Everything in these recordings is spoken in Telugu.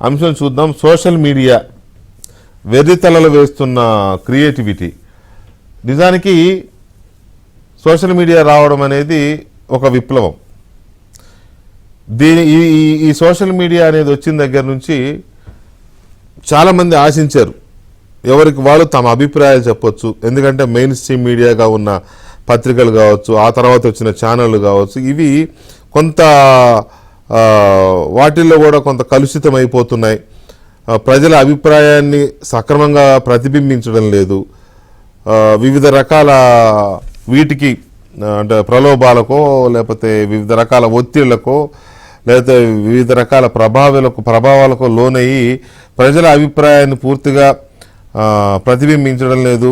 అంశం చూద్దాం. సోషల్ మీడియా వెర్రితలలు వేస్తున్న క్రియేటివిటీ. నిజానికి సోషల్ మీడియా రావడం అనేది ఒక విప్లవం. ఈ సోషల్ మీడియా అనేది వచ్చిన దగ్గర నుంచి చాలామంది ఆశించారు, ఎవరికి వాళ్ళు తమ అభిప్రాయాలు చెప్పొచ్చు. ఎందుకంటే మెయిన్ స్ట్రీమ్ మీడియాగా ఉన్న పత్రికలు కావచ్చు, ఆ తర్వాత వచ్చిన ఛానళ్ళు కావచ్చు, ఇవి కొంత వాటిల్లో కూడా కొంత కలుషితం అయిపోతున్నాయి. ప్రజల అభిప్రాయాన్ని సక్రమంగా ప్రతిబింబించడం లేదు. వివిధ రకాల వీటికి అంటే ప్రలోభాలకో, లేకపోతే వివిధ రకాల ఒత్తిళ్లకో, లేకపోతే వివిధ రకాల ప్రభావాలకు లోనయ్యి ప్రజల అభిప్రాయాన్ని పూర్తిగా ప్రతిబింబించడం లేదు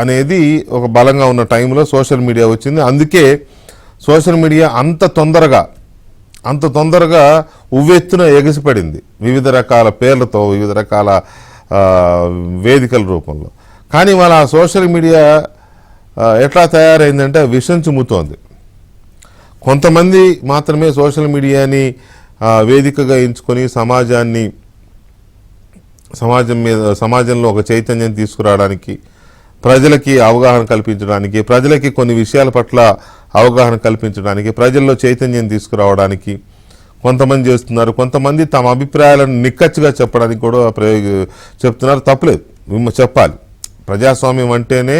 అనేది ఒక బలంగా ఉన్న టైంలో సోషల్ మీడియా వచ్చింది. అందుకే సోషల్ మీడియా అంత తొందరగా ఉవ్వెత్తున ఎగసిపడింది వివిధ రకాల పేర్లతో, వివిధ రకాల వేదికల రూపంలో. కానీ వాళ్ళ సోషల్ మీడియా ఎట్లా తయారైందంటే విషం చిమ్ముతోంది. కొంతమంది మాత్రమే సోషల్ మీడియాని వేదికగా ఎంచుకొని సమాజంలో ఒక చైతన్యం తీసుకురావడానికి, ప్రజలకి అవగాహన కల్పించడానికి, ప్రజలకి కొన్ని విషయాల పట్ల అవగాహన కల్పించడానికి, ప్రజల్లో చైతన్యం తీసుకురావడానికి కొంతమంది చేస్తున్నారు. కొంతమంది తమ అభిప్రాయాలను నిక్కచ్చిగా చెప్పడానికి కూడా చెప్తున్నారు. తప్పులేదు, చెప్పాలి. ప్రజాస్వామ్యం అంటేనే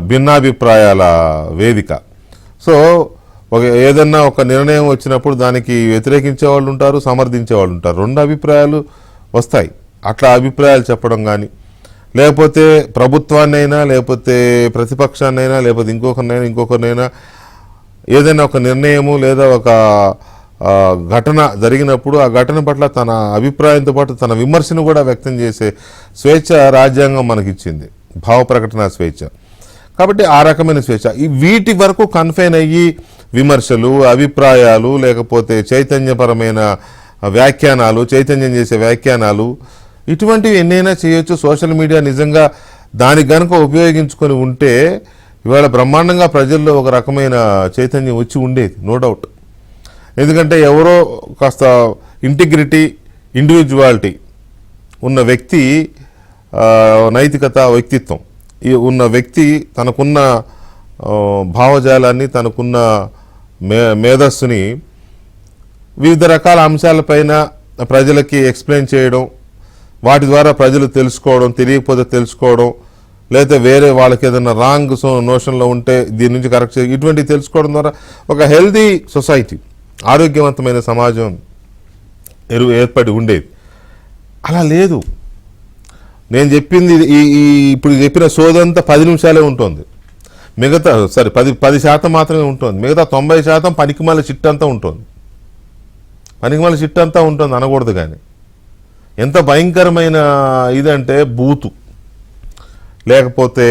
భిన్నాభిప్రాయాల వేదిక. సో ఏదన్నా ఒక నిర్ణయం వచ్చినప్పుడు దానికి వ్యతిరేకించే వాళ్ళు ఉంటారు, సమర్థించే వాళ్ళు ఉంటారు. రెండు అభిప్రాయాలు వస్తాయి. అట్లా అభిప్రాయాలు చెప్పడం కానీ, లేకపోతే ప్రభుత్వాన్నైనా, లేకపోతే ప్రతిపక్షాన్నైనా, లేకపోతే ఇంకొకరినైనా ఏదైనా ఒక నిర్ణయము లేదా ఒక ఘటన జరిగినప్పుడు ఆ ఘటన పట్ల తన అభిప్రాయంతో పాటు తన విమర్శను కూడా వ్యక్తం చేసే స్వేచ్ఛ రాజ్యాంగం మనకిచ్చింది, భావ ప్రకటన స్వేచ్ఛ. కాబట్టి ఆ రకమైన స్వేచ్ఛ వీటి వరకు కన్ఫైన్ అయ్యి విమర్శలు, అభిప్రాయాలు, లేకపోతే చైతన్యపరమైన వ్యాఖ్యానాలు, చైతన్యం చేసే వ్యాఖ్యానాలు, ఇటువంటివి ఎన్నైనా చేయొచ్చు. సోషల్ మీడియా నిజంగా దానికి కనుక ఉపయోగించుకొని ఉంటే ఇవాళ బ్రహ్మాండంగా ప్రజల్లో ఒక రకమైన చైతన్యం వచ్చి ఉండేది, నో డౌట్. ఎందుకంటే ఎవరో కాస్త ఇంటిగ్రిటీ, ఇండివిజువాలిటీ ఉన్న వ్యక్తి, నైతికత, వ్యక్తిత్వం ఉన్న వ్యక్తి తనకున్న భావజాలాన్ని, తనకున్న మేధస్సుని వివిధ రకాల అంశాలపైన ప్రజలకి ఎక్స్ప్లెయిన్ చేయడం, వాటి ద్వారా ప్రజలు తెలుసుకోవడం, తెలియకపోతే తెలుసుకోవడం, లేదా వేరే వాళ్ళకి ఏదైనా రాంగ్ నోషన్లో ఉంటే దీని నుంచి కరెక్ట్ చేయ, ఇటువంటివి తెలుసుకోవడం ద్వారా ఒక హెల్దీ సొసైటీ, ఆరోగ్యవంతమైన సమాజం ఏర్పడి ఉండేది. అలా లేదు. నేను చెప్పింది ఇప్పుడు చెప్పిన సోదంతా 10 నిమిషాలే ఉంటుంది. మిగతా 10% మాత్రమే ఉంటుంది. మిగతా 90% పనికిమాల చిట్టంతా ఉంటుంది. పనికిమాల చిట్టంతా ఉంటుంది అనకూడదు. కానీ ఎంత భయంకరమైన ఇదంటే బూతు, లేకపోతే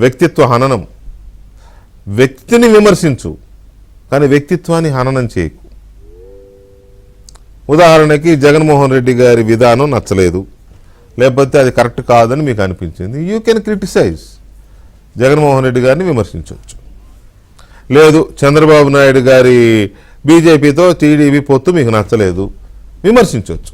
వ్యక్తిత్వ హననం. వ్యక్తిని విమర్శించు, కానీ వ్యక్తిత్వాన్ని హననం చేయకు. ఉదాహరణకి జగన్మోహన్ రెడ్డి గారి విధానం నచ్చలేదు, లేకపోతే అది కరెక్ట్ కాదని మీకు అనిపించింది, you can criticise, Jaganmohan Reddy గారిని విమర్శించవచ్చు. లేదు, చంద్రబాబు నాయుడు గారి బీజేపీతో టీడీపీ పొత్తు మీకు నచ్చలేదు, విమర్శించవచ్చు.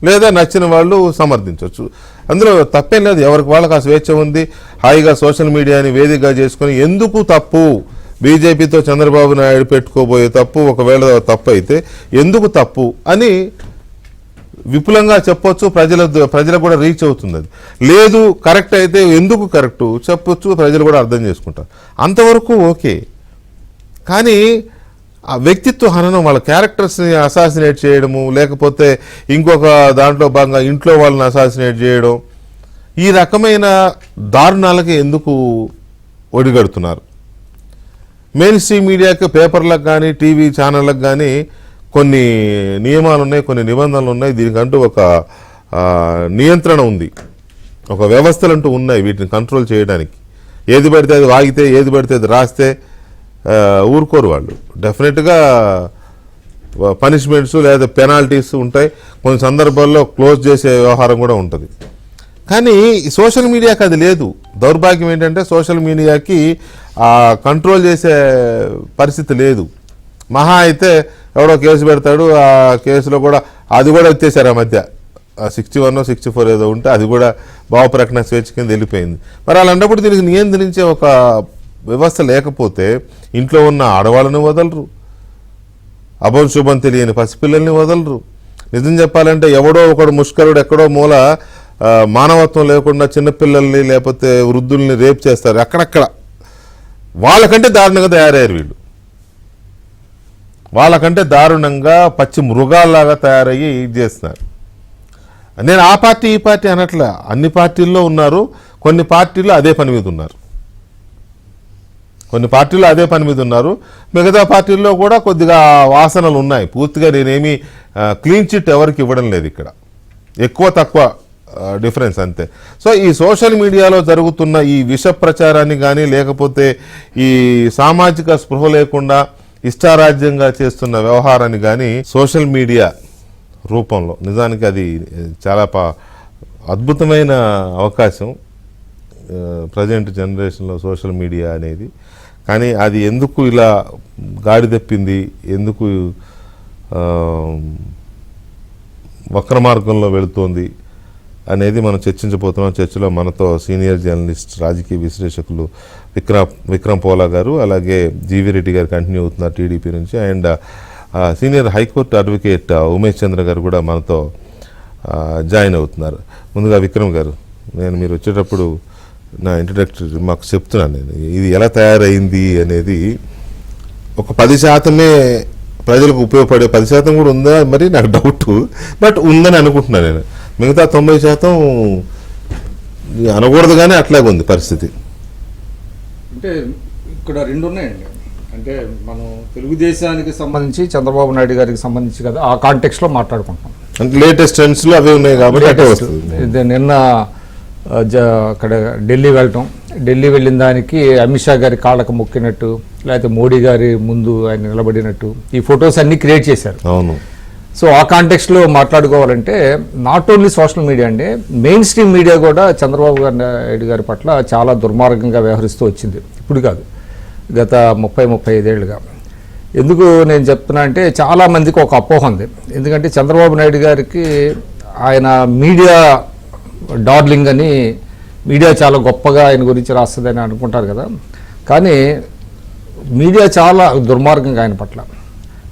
లేదా నచ్చిన వాళ్ళు సమర్థించవచ్చు. అందులో తప్పేం లేదు, ఎవరికి వాళ్ళకి ఆ స్వేచ్ఛ ఉంది. హాయిగా సోషల్ మీడియాని వేదికగా చేసుకొని ఎందుకు తప్పు, బీజేపీతో చంద్రబాబు నాయుడు పెట్టుకోబోయే తప్పు ఒకవేళ తప్పు అయితే ఎందుకు తప్పు అని విపులంగా చెప్పొచ్చు. ప్రజలకు కూడా రీచ్ అవుతుంది. అది లేదు, కరెక్ట్ అయితే ఎందుకు కరెక్టు చెప్పొచ్చు, ప్రజలు కూడా అర్థం చేసుకుంటారు. అంతవరకు ఓకే. కానీ ఆ వ్యక్తిత్వ హననం, వాళ్ళ క్యారెక్టర్స్ని అసాసినేట్ చేయడము, లేకపోతే ఇంకొక దాంట్లో భాగంగా ఇంట్లో వాళ్ళని అసాసినేట్ చేయడం, ఈ రకమైన దారుణాలకి ఎందుకు ఒడిగడుతున్నారు? మెయిన్ స్ట్రీమ్ మీడియాకి, పేపర్లకు కానీ, టీవీ ఛానళ్ళకు కానీ కొన్ని నియమాలు ఉన్నాయి, కొన్ని నిబంధనలు ఉన్నాయి. దీనికంటూ ఒక నియంత్రణ ఉంది, ఒక వ్యవస్థలు అంటూ ఉన్నాయి వీటిని కంట్రోల్ చేయడానికి. ఏది పడితే అది వాగితే, ఏది పడితే అది రాస్తే ఊరుకోరు వాళ్ళు. డెఫినెట్గా పనిష్మెంట్స్ లేదా పెనాల్టీస్ ఉంటాయి. కొన్ని సందర్భాల్లో క్లోజ్ చేసే వ్యవహారం కూడా ఉంటుంది. కానీ సోషల్ మీడియాకి అది లేదు. దౌర్భాగ్యం ఏంటంటే సోషల్ మీడియాకి కంట్రోల్ చేసే పరిస్థితి లేదు. మహా అయితే ఎవడో కేసు పెడతాడు, ఆ కేసులో కూడా అది కూడా ఎత్తేసారు ఆ మధ్య 61 64 ఏదో ఉంటే అది కూడా భావ ప్రకటన స్వేచ్ఛ కింద వెళ్ళిపోయింది. మరి అలాంటప్పుడు దీనికి నియంత్రించే ఒక వ్యవస్థ లేకపోతే ఇంట్లో ఉన్న ఆడవాళ్ళని వదలరు, అభం శుభం తెలియని పసిపిల్లల్ని వదలరు. నిజం చెప్పాలంటే ఎవడో ఒకడు ముష్కరుడు ఎక్కడో మూల మానవత్వం లేకుండా చిన్నపిల్లల్ని లేకపోతే వృద్ధుల్ని రేప్ చేస్తారు అక్కడక్కడ. వాళ్ళకంటే దారుణంగా తయారయ్యారు వీళ్ళు, వాళ్ళకంటే దారుణంగా పచ్చి మృగాల్లాగా తయారయ్యి ఇది చేస్తున్నారు. నేను ఆ పార్టీ ఈ పార్టీ అనట్లే, అన్ని పార్టీల్లో ఉన్నారు, కొన్ని పార్టీల్లో అదే పని మీద ఉన్నారు, కొన్ని పార్టీల్లో అదే పని మీద ఉన్నారు. మిగతా పార్టీల్లో కూడా కొద్దిగా వాసనలు ఉన్నాయి. పూర్తిగా నేనేమి క్లీన్ చిట్ ఎవరికి ఇవ్వడం లేదు ఇక్కడ, ఎక్కువ తక్కువ డిఫరెన్స్ అంతే. సో ఈ సోషల్ మీడియాలో జరుగుతున్న ఈ విష ప్రచారాన్ని కానీ లేకపోతే ఈ సామాజిక స్పృహ లేకుండా ఇష్టారాజ్యంగా చేస్తున్న వ్యవహారాన్ని కానీ సోషల్ మీడియా రూపంలో నిజానికి అది చాలా అద్భుతమైన అవకాశం ప్రజెంట్ జనరేషన్లో సోషల్ మీడియా అనేది. కానీ అది ఎందుకు ఇలా గాడి తప్పింది, ఎందుకు వక్ర మార్గంలో వెళుతోంది అనేది మనం చర్చించబోతున్నాం. చర్చలో మనతో సీనియర్ జర్నలిస్ట్ రాజకీయ విశ్లేషకులు విక్రమ్ పోలా గారు, అలాగే జీవి రెడ్డి గారు కంటిన్యూ అవుతున్నారు టీడీపీ నుంచి, and senior high court advocate Umesh Chandra garu కూడా మనతో జాయిన్ అవుతున్నారు. ముందుగా విక్రమ్ గారు, నేను మీరు వచ్చేటప్పుడు నా ఇంట్రడక్టరీ మాకు చెప్తున్నాను, నేను ఇది ఎలా తయారైంది అనేది ఒక 10% ప్రజలకు ఉపయోగపడే 10% కూడా ఉందా మరి నాకు డౌట్, బట్ ఉందని అనుకుంటున్నాను నేను. మిగతా 90% అనకూడదు, కానీ అట్లాగే ఉంది పరిస్థితి. అంటే ఇక్కడ రెండు ఉన్నాయండి. అంటే మనం తెలుగుదేశానికి సంబంధించి చంద్రబాబు నాయుడు గారికి సంబంధించి కదా ఆ కాంటెక్స్లో మాట్లాడుకుంటాం. అంటే లేటెస్ట్ ట్రెండ్స్లో అవే ఉన్నాయి కాబట్టి నిన్న అక్కడ ఢిల్లీ వెళ్ళటం, ఢిల్లీ వెళ్ళిన దానికి అమిత్ షా గారి కాళ్ళకు మొక్కినట్టు, లేకపోతే మోడీ గారి ముందు ఆయన నిలబడినట్టు ఈ ఫొటోస్ అన్ని క్రియేట్ చేశారు. అవును. సో ఆ కాంటెక్స్లో మాట్లాడుకోవాలంటే నాట్ ఓన్లీ సోషల్ మీడియా అండి, మెయిన్ స్ట్రీమ్ మీడియా కూడా చంద్రబాబు నాయుడు గారి పట్ల చాలా దుర్మార్గంగా వ్యవహరిస్తూ వచ్చింది. ఇప్పుడు కాదు, గత 30-35 ఏళ్ళుగా. ఎందుకు నేను చెప్తున్నా అంటే చాలామందికి ఒక అపోహ ఉంది. ఎందుకంటే చంద్రబాబు నాయుడు గారికి ఆయన మీడియా డార్లింగ్ అని, మీడియా చాలా గొప్పగా ఆయన గురించి రాస్తుందని అనుకుంటారు కదా, కానీ మీడియా చాలా దుర్మార్గంగా ఆయన పట్ల,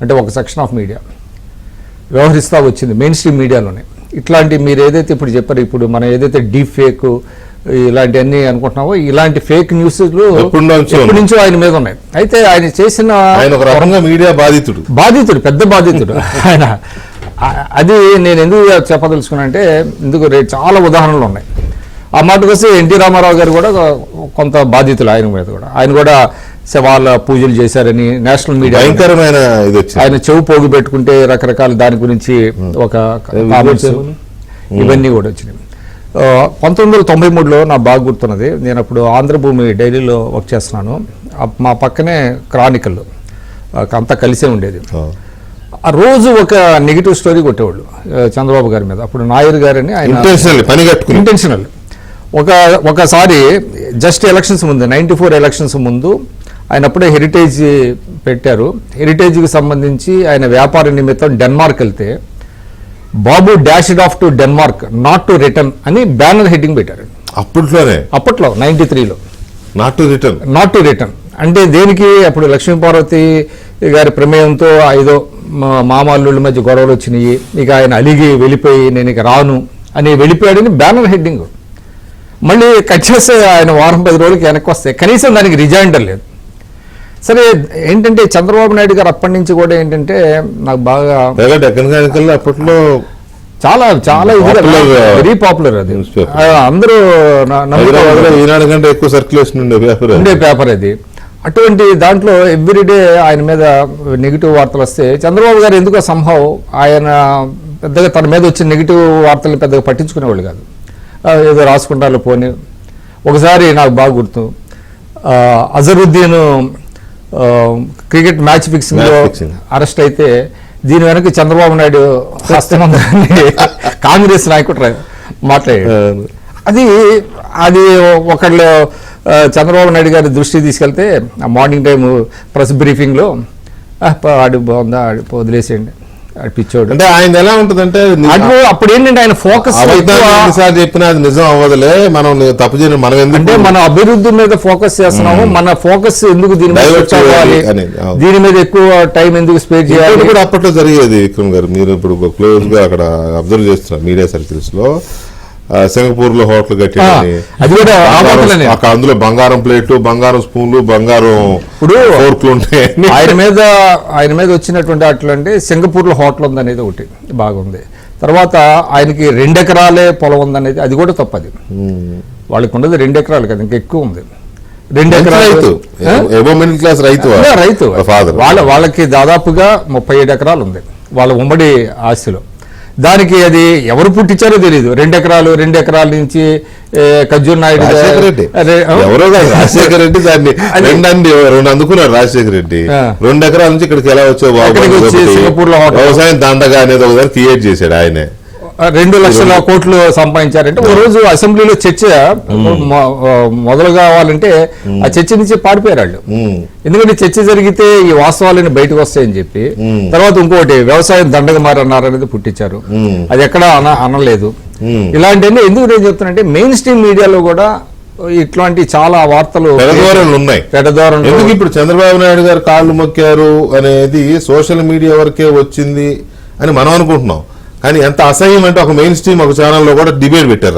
అంటే ఒక సెక్షన్ ఆఫ్ మీడియా వ్యవహరిస్తూ వచ్చింది మెయిన్ స్ట్రీమ్ మీడియాలోనే. ఇట్లాంటి మీరు ఏదైతే ఇప్పుడు చెప్పారు, ఇప్పుడు మనం ఏదైతే డీప్ ఫేక్ ఇలాంటివన్నీ అనుకుంటున్నామో, ఇలాంటి ఫేక్ న్యూస్లు ఎప్పటి నుంచో ఆయన మీద ఉన్నాయి. అయితే ఆయన చేసిన మీడియా బాధితుడు పెద్ద బాధితుడు ఆయన. అది నేను ఎందుకు చెప్పదలుచుకున్నా అంటే, ఎందుకు చాలా ఉదాహరణలు ఉన్నాయి. ఆ మాటకు వస్తే ఎన్టీ రామారావు గారు కూడా కొంత బాధితులు ఆయన మీద కూడా. ఆయన కూడా శవాల పూజలు చేశారని నేషనల్ మీడియా భయంకరమైన ఆయన చెవు పోగు పెట్టుకుంటే రకరకాల దాని గురించి ఒక కామెంట్స్ ఇవన్నీ కూడా వచ్చినాయి. 1993లో నాకు బాగా గుర్తున్నది, నేను అప్పుడు ఆంధ్రభూమి డైలీలో వర్క్ చేస్తున్నాను. మా పక్కనే క్రానికల్ అంతా కలిసే ఉండేది. ఆ రోజు ఒక నెగిటివ్ స్టోరీ కొట్టేవాళ్ళు చంద్రబాబు గారి మీద. అప్పుడు నాయర్ గారని ఆయన ఇంటెన్షనల్. ఒకసారి జస్ట్ ఎలక్షన్స్ ముందు 94 ఎలక్షన్స్ ముందు ఆయన అప్పుడే హెరిటేజ్ పెట్టారు. హెరిటేజ్కి సంబంధించి ఆయన వ్యాపార నిమిత్తం డెన్మార్క్ వెళ్తే Babu dashed off to Denmark not to return అని బ్యానర్ హెడ్డింగ్ పెట్టారు. అప్పట్లో 93లో నాట్ టు రిటర్న్ అంటే దేనికి? అప్పుడు లక్ష్మీపార్వతి గారి ప్రమేయంతో ఐదో మామల్లుళ్ళ మధ్య గొడవలు వచ్చినాయి. ఇక ఆయన అలిగి వెళ్ళిపోయి నేను ఇక రాను అని వెళ్ళిపోయాడని బ్యానర్ హెడ్డింగ్. మళ్ళీ కట్ చేస్తే ఆయన వారం 10 రోజులకి వెనక్కి వస్తే కనీసం దానికి రిజైండర్ లేదు. సరే, ఏంటంటే చంద్రబాబు నాయుడు గారు అప్పటి నుంచి కూడా ఏంటంటే నాకు బాగా అప్పట్లో చాలా చాలా వెరీ పాపులర్ అది. అందరూ ఈనాడు కంటే ఎక్కువ సర్క్యులేషన్ ఉండే పేపర్ అది. అటువంటి దాంట్లో ఎవ్రీడే ఆయన మీద నెగిటివ్ వార్తలు వస్తే చంద్రబాబు గారు ఎందుకో సంభవ్ ఆయన పెద్దగా తన మీద వచ్చిన నెగిటివ్ వార్తలు పెద్దగా పట్టించుకునేవాళ్ళు కాదు. ఏదో రాసుకుంటారు పోనీ. ఒకసారి నాకు బాగా గుర్తు, అజరుద్దీన్ క్రికెట్ మ్యాచ్ ఫిక్సింగ్ లో అరెస్ట్ అయితే దీని వెనక చంద్రబాబు నాయుడు హస్తమందని కాంగ్రెస్ నాయకుడు మాట్లాడాడు. అది ఒకళ్ళు చంద్రబాబు నాయుడు గారి దృష్టి తీసుకెళ్తే మార్నింగ్ టైం ప్రెస్ బ్రీఫింగ్లో ఆడి బాగుందా ఆడి వదిలేసేయండి ఆడి పిచ్చోడు అంటే ఆయన ఎలా ఉంటుందంటే అప్పుడు ఏంటంటే ఆయన ఫోకస్ ఎన్నిసార్లు చెప్పినా అది నిజం అవ్వదులే, మనం తప్పు చేయడం మనం అంటే ఎందుకు మన అభివృద్ధి మీద ఫోకస్ చేస్తున్నాము, మన ఫోకస్ ఎందుకు దీని మీద Divert చేయాలి అనేది. దీని మీద ఎక్కువ టైం ఎందుకు స్పెండ్ చేయాలి ఇంకోటి కూడా అప్పట్లో జరిగేది విక్రమ్ గారు, మీరు ఇప్పుడు క్లోజ్ గా అక్కడ అబ్జర్వ్ చేస్తున్నారు మీడియా సర్కిల్స్ లో, సింగపూర్ లో హోటల్ కట్టింది, అది కూడా అక్కడ అందులో బంగారం ప్లేట్లు, బంగారం స్పూన్లు, బంగారం ఇప్పుడు ఫోర్క్లు ఉంటాయి. ఆయన మీద వచ్చినటువంటి అట్లా అంటే సింగపూర్ లో హోటల్ ఉందనేది ఒకటి బాగుంది. తర్వాత ఆయనకి 2 ఎకరాలే పొలం ఉందనేది అది కూడా తప్పది. వాళ్ళకి ఉన్నది 2 ఎకరాలు కదా, ఇంకా ఎక్కువ ఉంది. 2 ఎకరాలు మిడిల్ క్లాస్ రైతు ఫాదర్ వాళ్ళకి దాదాపుగా 37 ఎకరాలు ఉంది వాళ్ళ ఉమ్మడి ఆస్తిలో. దానికి అది ఎవరు పుట్టించారో తెలియదు. 2 ఎకరాల నుంచి ఖర్జూర్ నాయుడు ఎవరో రాజశేఖర రెడ్డి దాన్ని 2 అందుకున్నారు. రాజశేఖర రెడ్డి 2 ఎకరాల నుంచి ఇక్కడికి ఎలా వచ్చావు సింగపూర్ లో వ్యవసాయం దండగా అనేది ఒకసారి క్రియేట్ చేశాడు ఆయనే. 2 లక్షల కోట్లు సంపాదించారంటే ఓ రోజు అసెంబ్లీలో చర్చ మొదలు కావాలంటే ఆ చర్చ నుంచి పారిపోయారు వాళ్ళు. ఎందుకంటే చర్చ జరిగితే ఈ వాస్తవాలన్నీ బయటకు వస్తాయని చెప్పి. తర్వాత ఇంకోటి వ్యవసాయం దండగా మారన్నారు అనేది పుట్టించారు, అది ఎక్కడ అనలేదు. ఇలాంటివన్నీ ఎందుకు నేను చెప్తానంటే మెయిన్ స్ట్రీమ్ మీడియాలో కూడా ఇట్లాంటి చాలా వార్తలు ఉన్నాయి. ఎందుకు ఇప్పుడు చంద్రబాబు నాయుడు గారు కాళ్ళు మొక్కారు అనేది సోషల్ మీడియా వరకే వచ్చింది అని మనం అనుకుంటున్నాం, కానీ ఎంత అసహ్యం అంటే ఒక మెయిన్ స్ట్రీమ్ ఒక ఛానల్లో కూడా డిబేట్ పెట్టారు.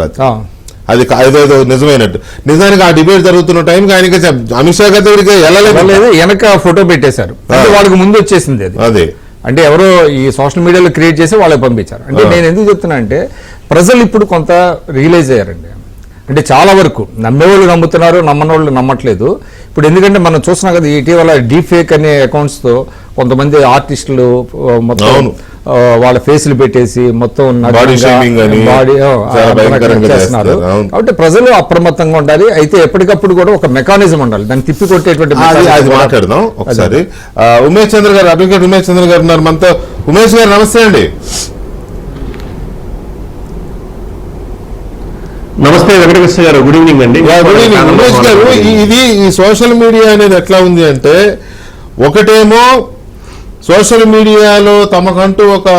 అది ఏదో నిజమైనట్టు. నిజానికి ఆ డిబేట్ జరుగుతున్న టైంకి ఆయనకి అమిత్ షా గారి దగ్గరికి వెళ్ళలేదు, వెనక ఫోటో పెట్టేశారు. వాళ్ళకి ముందు వచ్చేసింది అది. అదే అంటే ఎవరో ఈ సోషల్ మీడియాలో క్రియేట్ చేసి వాళ్ళకి పంపించారు. అంటే నేను ఎందుకు చెప్తున్నా అంటే ప్రజలు ఇప్పుడు కొంత రియలైజ్ అయ్యారండి. అంటే చాలా వరకు నమ్మేవాళ్ళు నమ్ముతున్నారు, నమ్మనోళ్ళు నమ్మట్లేదు. ఇప్పుడు ఎందుకంటే మనం చూస్తున్నాం కదా ఇటీవల డీప్ ఫేక్ అనే అకౌంట్స్తో కొంతమంది ఆర్టిస్టులు మొత్తం వాళ్ళ ఫేస్లు పెట్టేసి మొత్తం చేస్తున్నారు. కాబట్టి ప్రజలు అప్రమత్తంగా ఉండాలి. అయితే ఎప్పటికప్పుడు కూడా ఒక మెకానిజం ఉండాలి, దాన్ని తిప్పి కొట్టేటువంటి. మాట్లాడదాం ఒకసారి. ఉమేష్ చంద్ర గారు, అడ్వకేట్ ఉమేష్ చంద్ర గారు ఉన్నారు మనతో. ఉమేష్ గారు నమస్తే అండి. నమస్తే వెంకటకృష్ణ గారు, గుడ్ ఈవినింగ్ అండి. గుడ్ ఈవినింగ్ ఉమేష్ గారు. ఇది ఈ సోషల్ మీడియా అనేది ఎట్లా ఉంది అంటే, ఒకటేమో సోషల్ మీడియాలో తమకంటూ ఒక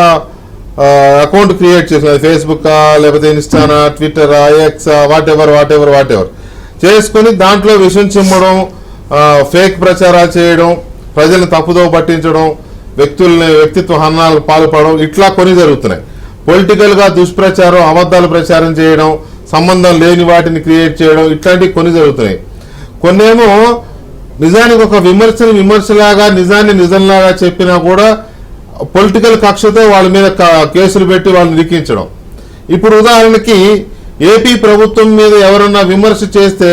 అకౌంట్ క్రియేట్ చేసిన ఫేస్బుక్ లేకపోతే ఇన్స్టానా, ట్విట్టరా, ఎక్స్, వాట్ ఎవర్ చేసుకుని దాంట్లో విషయం చిమ్మడం, ఫేక్ ప్రచారాలు చేయడం, ప్రజల్ని తప్పుదో పట్టించడం, వ్యక్తిత్వ హననాలకు పాల్పడడం, ఇట్లా కొన్ని జరుగుతున్నాయి. పొలిటికల్ గా దుష్ప్రచారం, అబద్ధాలు ప్రచారం చేయడం, సంబంధం లేని వాటిని క్రియేట్ చేయడం, ఇట్లాంటివి కొన్ని జరుగుతున్నాయి. కొన్నేమో నిజానికి ఒక విమర్శలాగా నిజాన్ని నిజంలాగా చెప్పినా కూడా పొలిటికల్ కక్షతో వాళ్ళ మీద కేసులు పెట్టి వాళ్ళని ఇరికించడం. ఇప్పుడు ఉదాహరణకి ఏపీ ప్రభుత్వం మీద ఎవరన్నా విమర్శ చేస్తే